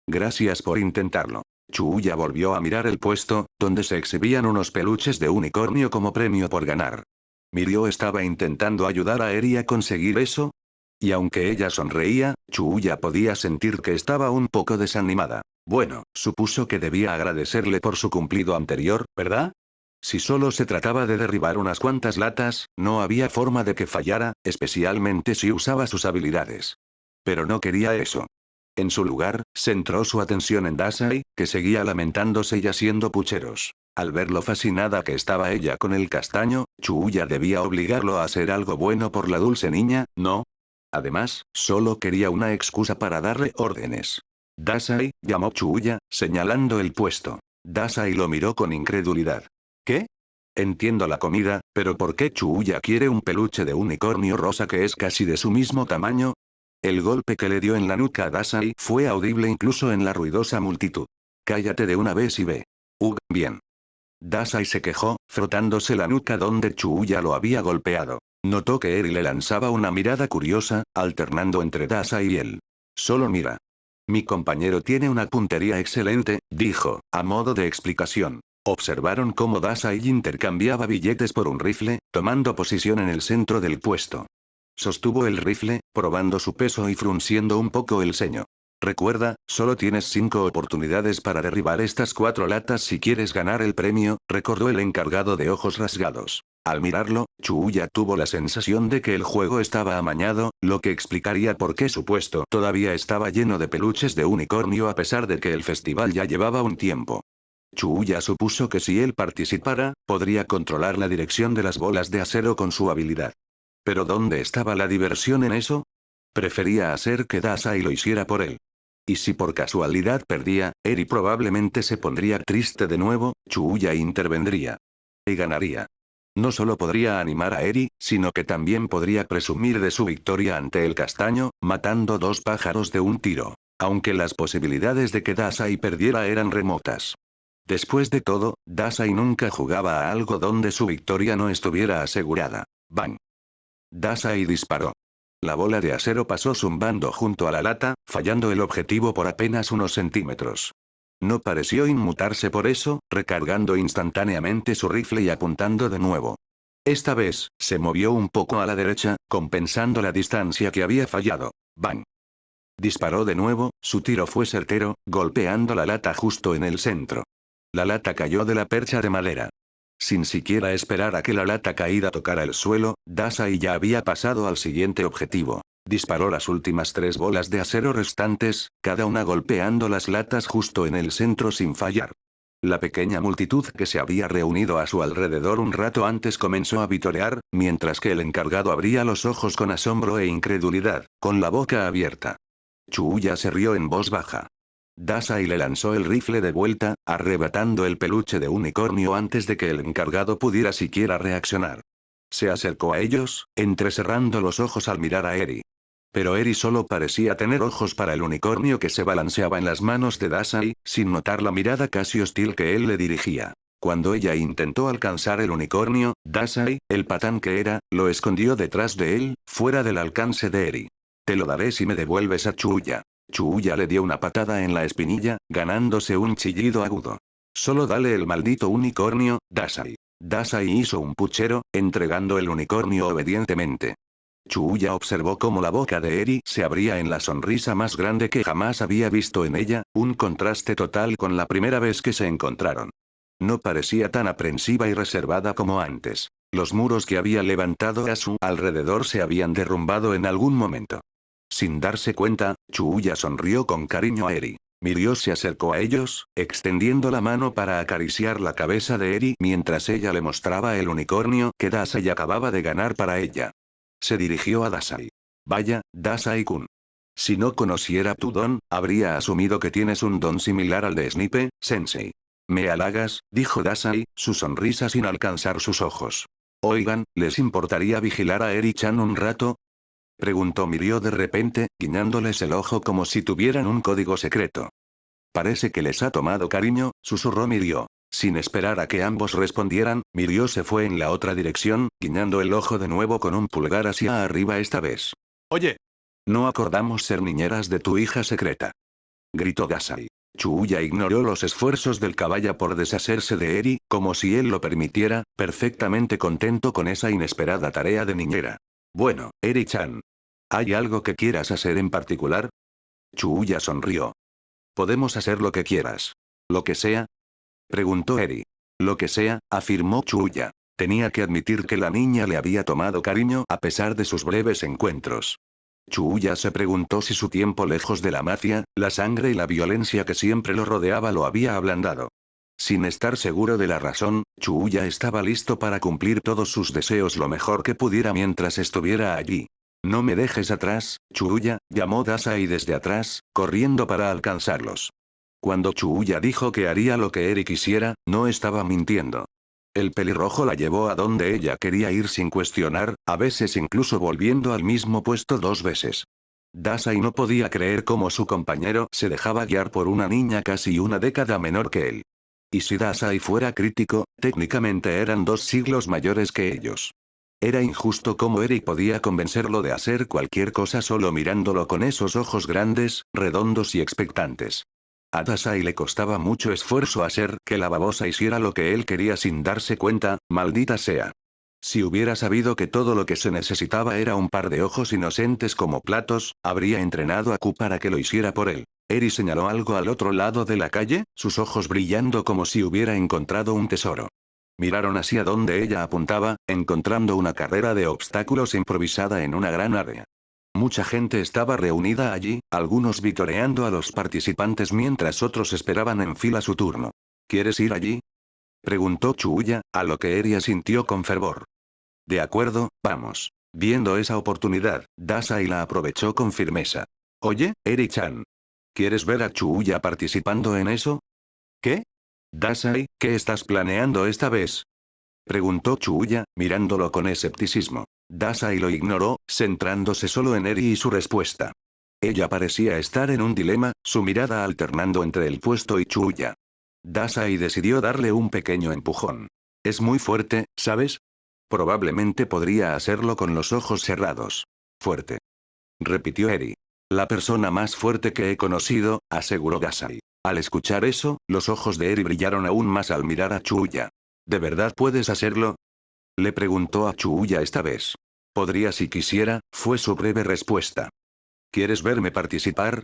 Gracias por intentarlo. Chuuya volvió a mirar el puesto, donde se exhibían unos peluches de unicornio como premio por ganar. Mirio estaba intentando ayudar a Eri a conseguir eso. Y aunque ella sonreía, Chuuya podía sentir que estaba un poco desanimada. Bueno, supuso que debía agradecerle por su cumplido anterior, ¿verdad? Si solo se trataba de derribar unas cuantas latas, no había forma de que fallara, especialmente si usaba sus habilidades. Pero no quería eso. En su lugar, centró su atención en Dasai, que seguía lamentándose y haciendo pucheros. Al ver lo fascinada que estaba ella con el castaño, Chuuya debía obligarlo a hacer algo bueno por la dulce niña, ¿no? Además, solo quería una excusa para darle órdenes. Dasai, llamó Chuuya, señalando el puesto. Dasai lo miró con incredulidad. ¿Qué? Entiendo la comida, pero ¿por qué Chuuya quiere un peluche de unicornio rosa que es casi de su mismo tamaño? El golpe que le dio en la nuca a Dasai fue audible incluso en la ruidosa multitud. Cállate de una vez y ve. Bien. Dasai se quejó, frotándose la nuca donde Chuuya lo había golpeado. Notó que Eri le lanzaba una mirada curiosa, alternando entre Dasai y él. Solo mira. Mi compañero tiene una puntería excelente, dijo, a modo de explicación. Observaron cómo Dasai intercambiaba billetes por un rifle, tomando posición en el centro del puesto. Sostuvo el rifle, probando su peso y frunciendo un poco el ceño. Recuerda, solo tienes 5 oportunidades para derribar estas 4 latas si quieres ganar el premio, recordó el encargado de ojos rasgados. Al mirarlo, Chuuya tuvo la sensación de que el juego estaba amañado, lo que explicaría por qué su puesto todavía estaba lleno de peluches de unicornio a pesar de que el festival ya llevaba un tiempo. Chuuya supuso que si él participara, podría controlar la dirección de las bolas de acero con su habilidad. ¿Pero dónde estaba la diversión en eso? Prefería hacer que Dasai lo hiciera por él. Y si por casualidad perdía, Eri probablemente se pondría triste de nuevo, Chuuya intervendría. Y ganaría. No solo podría animar a Eri, sino que también podría presumir de su victoria ante el castaño, matando 2 pájaros de un tiro. Aunque las posibilidades de que Dasai perdiera eran remotas. Después de todo, Dasai nunca jugaba a algo donde su victoria no estuviera asegurada. ¡Bang! Dasai disparó. La bola de acero pasó zumbando junto a la lata, fallando el objetivo por apenas unos centímetros. No pareció inmutarse por eso, recargando instantáneamente su rifle y apuntando de nuevo. Esta vez, se movió un poco a la derecha, compensando la distancia que había fallado. ¡Bang! Disparó de nuevo, su tiro fue certero, golpeando la lata justo en el centro. La lata cayó de la percha de madera. Sin siquiera esperar a que la lata caída tocara el suelo, Dasai ya había pasado al siguiente objetivo. Disparó las últimas 3 bolas de acero restantes, cada una golpeando las latas justo en el centro sin fallar. La pequeña multitud que se había reunido a su alrededor un rato antes comenzó a vitorear, mientras que el encargado abría los ojos con asombro e incredulidad, con la boca abierta. Chuuya se rió en voz baja. Dasai le lanzó el rifle de vuelta, arrebatando el peluche de unicornio antes de que el encargado pudiera siquiera reaccionar. Se acercó a ellos, entrecerrando los ojos al mirar a Eri. Pero Eri solo parecía tener ojos para el unicornio que se balanceaba en las manos de Dasai, sin notar la mirada casi hostil que él le dirigía. Cuando ella intentó alcanzar el unicornio, Dasai, el patán que era, lo escondió detrás de él, fuera del alcance de Eri. Te lo daré si me devuelves a Chuuya. Chuuya le dio una patada en la espinilla, ganándose un chillido agudo. Solo dale el maldito unicornio, Dasai. Dasai hizo un puchero, entregando el unicornio obedientemente. Chuuya observó cómo la boca de Eri se abría en la sonrisa más grande que jamás había visto en ella, un contraste total con la primera vez que se encontraron. No parecía tan aprensiva y reservada como antes. Los muros que había levantado a su alrededor se habían derrumbado en algún momento. Sin darse cuenta, Chuuya sonrió con cariño a Eri. Mirio se acercó a ellos, extendiendo la mano para acariciar la cabeza de Eri mientras ella le mostraba el unicornio que Dasai acababa de ganar para ella. Se dirigió a Dasai. Vaya, Dasai-kun. Si no conociera tu don, habría asumido que tienes un don similar al de Snipe, sensei. Me halagas, dijo Dasai, su sonrisa sin alcanzar sus ojos. Oigan, ¿les importaría vigilar a Eri-chan un rato? Preguntó Mirio de repente, guiñándoles el ojo como si tuvieran un código secreto. Parece que les ha tomado cariño, susurró Mirio. Sin esperar a que ambos respondieran, Mirio se fue en la otra dirección, guiñando el ojo de nuevo con un pulgar hacia arriba esta vez. Oye. No acordamos ser niñeras de tu hija secreta. Gritó Dasai. Chuuya ignoró los esfuerzos del caballa por deshacerse de Eri, como si él lo permitiera, perfectamente contento con esa inesperada tarea de niñera. Bueno, Eri-chan. ¿Hay algo que quieras hacer en particular? Chuuya sonrió. Podemos hacer lo que quieras. ¿Lo que sea? Preguntó Eri. Lo que sea, afirmó Chuuya. Tenía que admitir que la niña le había tomado cariño a pesar de sus breves encuentros. Chuuya se preguntó si su tiempo lejos de la mafia, la sangre y la violencia que siempre lo rodeaba lo había ablandado. Sin estar seguro de la razón, Chuuya estaba listo para cumplir todos sus deseos lo mejor que pudiera mientras estuviera allí. No me dejes atrás, Chuuya, llamó Dasai desde atrás, corriendo para alcanzarlos. Cuando Chuuya dijo que haría lo que Eri quisiera, no estaba mintiendo. El pelirrojo la llevó a donde ella quería ir sin cuestionar, a veces incluso volviendo al mismo puesto 2 veces. Dasai no podía creer cómo su compañero se dejaba guiar por una niña casi una década menor que él. Y si Dasai fuera crítico, técnicamente eran 2 siglos mayores que ellos. Era injusto cómo Eri podía convencerlo de hacer cualquier cosa solo mirándolo con esos ojos grandes, redondos y expectantes. A Dasai le costaba mucho esfuerzo hacer que la babosa hiciera lo que él quería sin darse cuenta, maldita sea. Si hubiera sabido que todo lo que se necesitaba era un par de ojos inocentes como platos, habría entrenado a Q para que lo hiciera por él. Eri señaló algo al otro lado de la calle, sus ojos brillando como si hubiera encontrado un tesoro. Miraron hacia donde ella apuntaba, encontrando una carrera de obstáculos improvisada en una gran área. Mucha gente estaba reunida allí, algunos vitoreando a los participantes mientras otros esperaban en fila su turno. ¿Quieres ir allí? Preguntó Chuuya, a lo que Eri asintió con fervor. De acuerdo, vamos. Viendo esa oportunidad, Dasai la aprovechó con firmeza. Oye, Eri-chan. ¿Quieres ver a Chuuya participando en eso? ¿Qué? Dasai, ¿qué estás planeando esta vez? Preguntó Chuuya, mirándolo con escepticismo. Dasai lo ignoró, centrándose solo en Eri y su respuesta. Ella parecía estar en un dilema, su mirada alternando entre el puesto y Chuuya. Dasai decidió darle un pequeño empujón. Es muy fuerte, ¿sabes? Probablemente podría hacerlo con los ojos cerrados. Fuerte. Repitió Eri. La persona más fuerte que he conocido, aseguró Dasai. Al escuchar eso, los ojos de Eri brillaron aún más al mirar a Chuuya. ¿De verdad puedes hacerlo? Le preguntó a Chuuya esta vez. Podría si quisiera, fue su breve respuesta. ¿Quieres verme participar?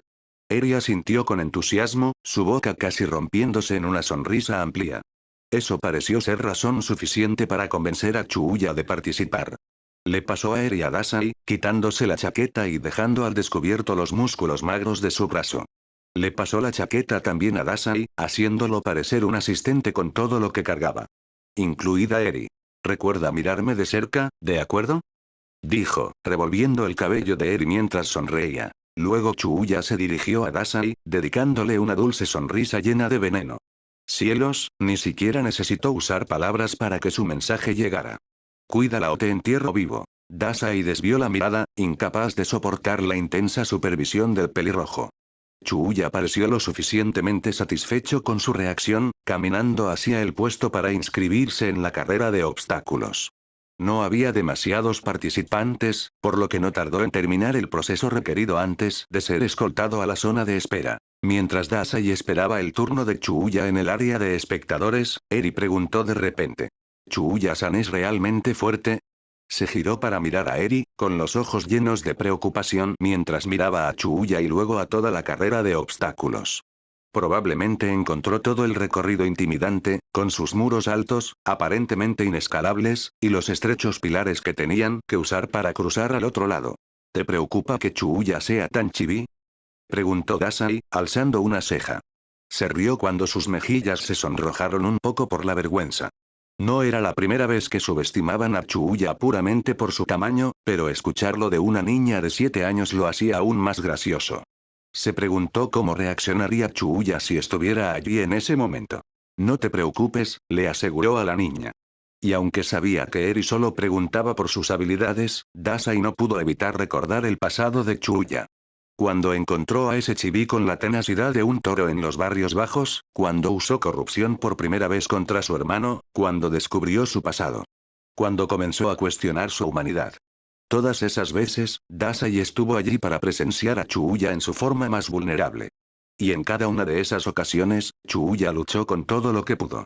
Eri asintió con entusiasmo, su boca casi rompiéndose en una sonrisa amplia. Eso pareció ser razón suficiente para convencer a Chuuya de participar. Le pasó a Eri a Dasai, quitándose la chaqueta y dejando al descubierto los músculos magros de su brazo. Le pasó la chaqueta también a Dasai, haciéndolo parecer un asistente con todo lo que cargaba. Incluida Eri. Recuerda mirarme de cerca, ¿de acuerdo? Dijo, revolviendo el cabello de Eri mientras sonreía. Luego Chuuya se dirigió a Dasai, dedicándole una dulce sonrisa llena de veneno. Cielos, ni siquiera necesitó usar palabras para que su mensaje llegara. Cuídala o te entierro vivo. Dasai desvió la mirada, incapaz de soportar la intensa supervisión del pelirrojo. Chuuya pareció lo suficientemente satisfecho con su reacción, caminando hacia el puesto para inscribirse en la carrera de obstáculos. No había demasiados participantes, por lo que no tardó en terminar el proceso requerido antes de ser escoltado a la zona de espera. Mientras Dasai esperaba el turno de Chuuya en el área de espectadores, Eri preguntó de repente. ¿Chuuya-san es realmente fuerte? Se giró para mirar a Eri, con los ojos llenos de preocupación mientras miraba a Chuuya y luego a toda la carrera de obstáculos. Probablemente encontró todo el recorrido intimidante, con sus muros altos, aparentemente inescalables, y los estrechos pilares que tenían que usar para cruzar al otro lado. ¿Te preocupa que Chuuya sea tan chibi? Preguntó Dasai, alzando una ceja. Se rió cuando sus mejillas se sonrojaron un poco por la vergüenza. No era la primera vez que subestimaban a Chuuya puramente por su tamaño, pero escucharlo de una niña de 7 años lo hacía aún más gracioso. Se preguntó cómo reaccionaría Chuuya si estuviera allí en ese momento. No te preocupes, le aseguró a la niña. Y aunque sabía que Eri solo preguntaba por sus habilidades, Dasai no pudo evitar recordar el pasado de Chuuya. Cuando encontró a ese chibi con la tenacidad de un toro en los barrios bajos, cuando usó corrupción por primera vez contra su hermano, cuando descubrió su pasado. Cuando comenzó a cuestionar su humanidad. Todas esas veces, Dasai estuvo allí para presenciar a Chuuya en su forma más vulnerable. Y en cada una de esas ocasiones, Chuuya luchó con todo lo que pudo.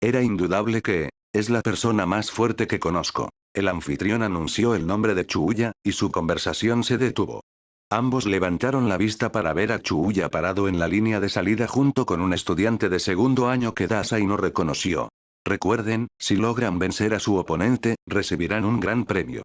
Era indudable que, es la persona más fuerte que conozco. El anfitrión anunció el nombre de Chuuya, y su conversación se detuvo. Ambos levantaron la vista para ver a Chuuya parado en la línea de salida junto con un estudiante de segundo año que Dasai no reconoció. Recuerden, si logran vencer a su oponente, recibirán un gran premio.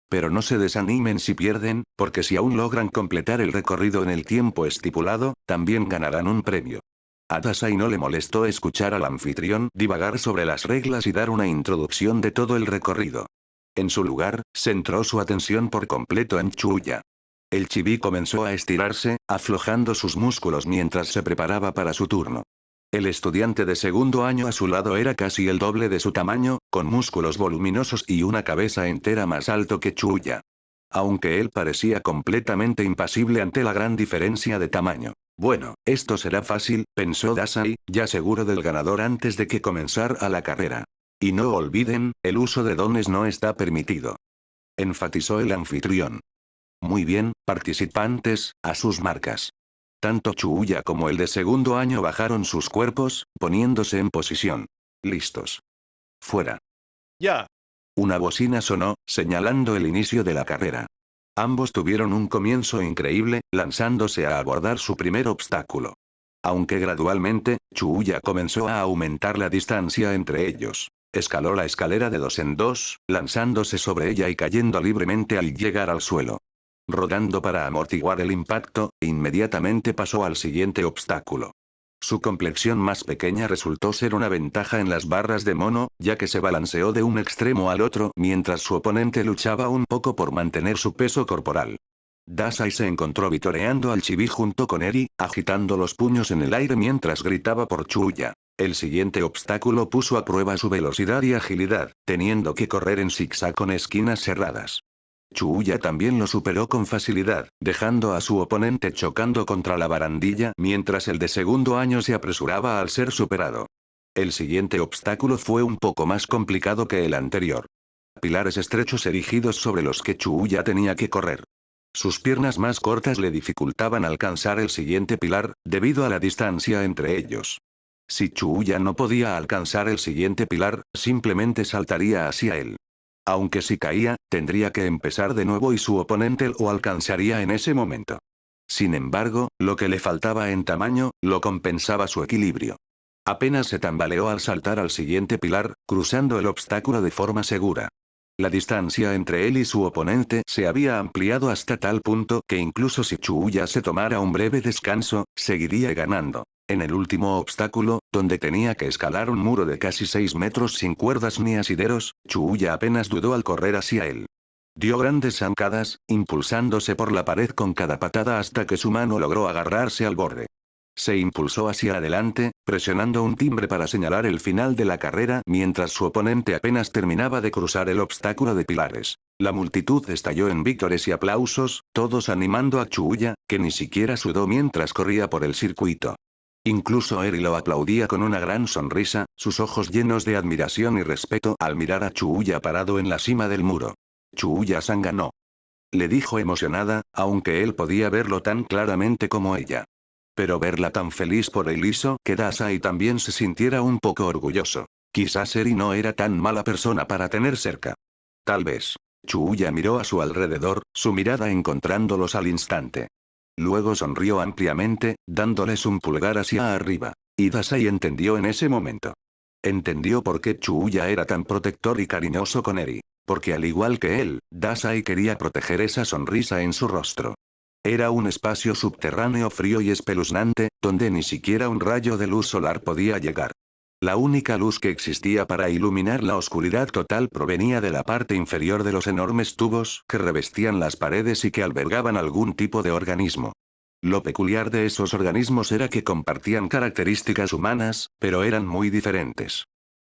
Pero no se desanimen si pierden, porque si aún logran completar el recorrido en el tiempo estipulado, también ganarán un premio. A Dasai no le molestó escuchar al anfitrión divagar sobre las reglas y dar una introducción de todo el recorrido. En su lugar, centró su atención por completo en Chuuya. El chibi comenzó a estirarse, aflojando sus músculos mientras se preparaba para su turno. El estudiante de segundo año a su lado era casi el doble de su tamaño, con músculos voluminosos y una cabeza entera más alto que Chuuya. Aunque él parecía completamente impasible ante la gran diferencia de tamaño. Bueno, esto será fácil, pensó Dasai, ya seguro del ganador antes de que comenzara la carrera. Y no olviden, el uso de dones no está permitido. Enfatizó el anfitrión. Muy bien, participantes, a sus marcas. Tanto Chuuya como el de segundo año bajaron sus cuerpos, poniéndose en posición. Listos. Fuera. Ya. Una bocina sonó, señalando el inicio de la carrera. Ambos tuvieron un comienzo increíble, lanzándose a abordar su primer obstáculo. Aunque gradualmente, Chuuya comenzó a aumentar la distancia entre ellos. Escaló la escalera de 2 en 2, lanzándose sobre ella y cayendo libremente al llegar al suelo. Rodando para amortiguar el impacto, inmediatamente pasó al siguiente obstáculo. Su complexión más pequeña resultó ser una ventaja en las barras de mono, ya que se balanceó de un extremo al otro mientras su oponente luchaba un poco por mantener su peso corporal. Dasai se encontró vitoreando al chibi junto con Eri, agitando los puños en el aire mientras gritaba por Chuuya. El siguiente obstáculo puso a prueba su velocidad y agilidad, teniendo que correr en zigzag con esquinas cerradas. Chuuya también lo superó con facilidad, dejando a su oponente chocando contra la barandilla mientras el de segundo año se apresuraba al ser superado. El siguiente obstáculo fue un poco más complicado que el anterior. Pilares estrechos erigidos sobre los que Chuuya tenía que correr. Sus piernas más cortas le dificultaban alcanzar el siguiente pilar, debido a la distancia entre ellos. Si Chuuya no podía alcanzar el siguiente pilar, simplemente saltaría hacia él. Aunque si caía, tendría que empezar de nuevo y su oponente lo alcanzaría en ese momento. Sin embargo, lo que le faltaba en tamaño, lo compensaba su equilibrio. Apenas se tambaleó al saltar al siguiente pilar, cruzando el obstáculo de forma segura. La distancia entre él y su oponente se había ampliado hasta tal punto que incluso si Chuuya se tomara un breve descanso, seguiría ganando. En el último obstáculo, donde tenía que escalar un muro de casi 6 metros sin cuerdas ni asideros, Chuuya apenas dudó al correr hacia él. Dio grandes zancadas, impulsándose por la pared con cada patada hasta que su mano logró agarrarse al borde. Se impulsó hacia adelante, presionando un timbre para señalar el final de la carrera mientras su oponente apenas terminaba de cruzar el obstáculo de pilares. La multitud estalló en vítores y aplausos, todos animando a Chuuya, que ni siquiera sudó mientras corría por el circuito. Incluso Eri lo aplaudía con una gran sonrisa, sus ojos llenos de admiración y respeto al mirar a Chuuya parado en la cima del muro. Chuuya-san ganó. Le dijo emocionada, aunque él podía verlo tan claramente como ella. Pero verla tan feliz por él hizo que Dasai también se sintiera un poco orgulloso. Quizás Eri no era tan mala persona para tener cerca. Tal vez. Chuuya miró a su alrededor, su mirada encontrándolos al instante. Luego sonrió ampliamente, dándoles un pulgar hacia arriba. Y Dasai entendió en ese momento. Entendió por qué Chuuya era tan protector y cariñoso con Eri. Porque al igual que él, Dasai quería proteger esa sonrisa en su rostro. Era un espacio subterráneo frío y espeluznante, donde ni siquiera un rayo de luz solar podía llegar. La única luz que existía para iluminar la oscuridad total provenía de la parte inferior de los enormes tubos que revestían las paredes y que albergaban algún tipo de organismo. Lo peculiar de esos organismos era que compartían características humanas, pero eran muy diferentes.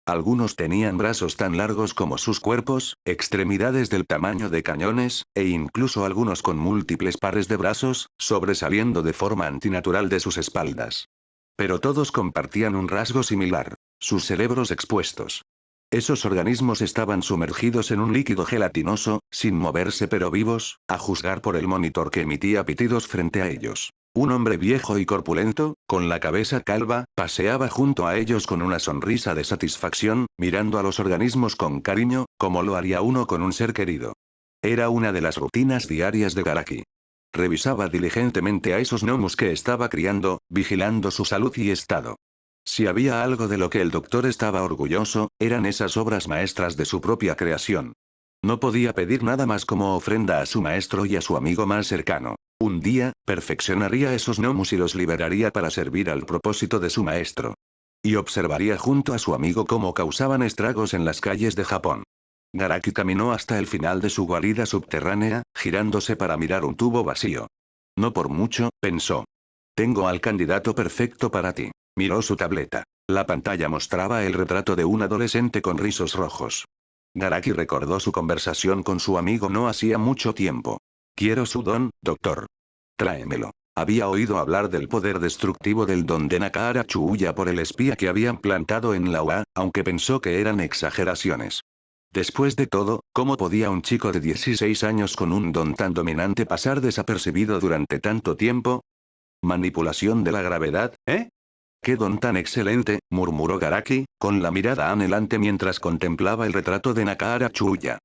Algunos tenían brazos tan largos como sus cuerpos, extremidades del tamaño de cañones, e incluso algunos con múltiples pares de brazos, sobresaliendo de forma antinatural de sus espaldas. Pero todos compartían un rasgo similar: sus cerebros expuestos. Esos organismos estaban sumergidos en un líquido gelatinoso, sin moverse pero vivos, a juzgar por el monitor que emitía pitidos frente a ellos. Un hombre viejo y corpulento, con la cabeza calva, paseaba junto a ellos con una sonrisa de satisfacción, mirando a los organismos con cariño, como lo haría uno con un ser querido. Era una de las rutinas diarias de Garaki. Revisaba diligentemente a esos gnomos que estaba criando, vigilando su salud y estado. Si había algo de lo que el doctor estaba orgulloso, eran esas obras maestras de su propia creación. No podía pedir nada más como ofrenda a su maestro y a su amigo más cercano. Un día, perfeccionaría esos gnomos y los liberaría para servir al propósito de su maestro. Y observaría junto a su amigo cómo causaban estragos en las calles de Japón. Garaki caminó hasta el final de su guarida subterránea, girándose para mirar un tubo vacío. No por mucho, pensó. Tengo al candidato perfecto para ti. Miró su tableta. La pantalla mostraba el retrato de un adolescente con rizos rojos. Garaki recordó su conversación con su amigo no hacía mucho tiempo. Quiero su don, doctor. Tráemelo. Había oído hablar del poder destructivo del don de Nakahara Chuuya por el espía que habían plantado en la UA, aunque pensó que eran exageraciones. Después de todo, ¿cómo podía un chico de 16 años con un don tan dominante pasar desapercibido durante tanto tiempo? ¿Manipulación de la gravedad, eh? ¡Qué don tan excelente!, murmuró Garaki, con la mirada anhelante mientras contemplaba el retrato de Nakahara Chuuya.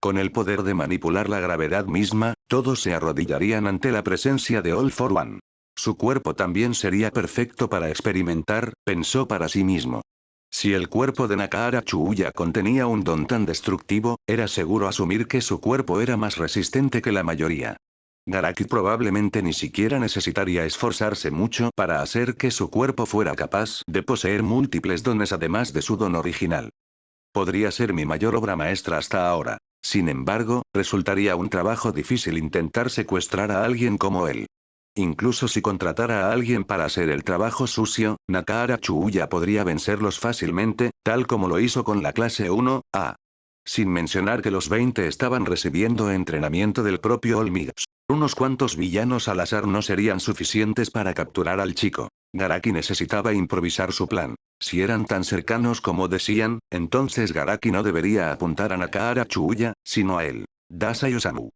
Con el poder de manipular la gravedad misma, todos se arrodillarían ante la presencia de All for One. Su cuerpo también sería perfecto para experimentar, pensó para sí mismo. Si el cuerpo de Nakahara Chuuya contenía un don tan destructivo, era seguro asumir que su cuerpo era más resistente que la mayoría. Garaki probablemente ni siquiera necesitaría esforzarse mucho para hacer que su cuerpo fuera capaz de poseer múltiples dones además de su don original. Podría ser mi mayor obra maestra hasta ahora. Sin embargo, resultaría un trabajo difícil intentar secuestrar a alguien como él. Incluso si contratara a alguien para hacer el trabajo sucio, Nakahara Chuuya podría vencerlos fácilmente, tal como lo hizo con la clase 1A. Sin mencionar que los 20 estaban recibiendo entrenamiento del propio Olmigas. Unos cuantos villanos al azar no serían suficientes para capturar al chico. Garaki necesitaba improvisar su plan. Si eran tan cercanos como decían, entonces Garaki no debería apuntar a Nakahara Chuuya, sino a él. Dasai Osamu.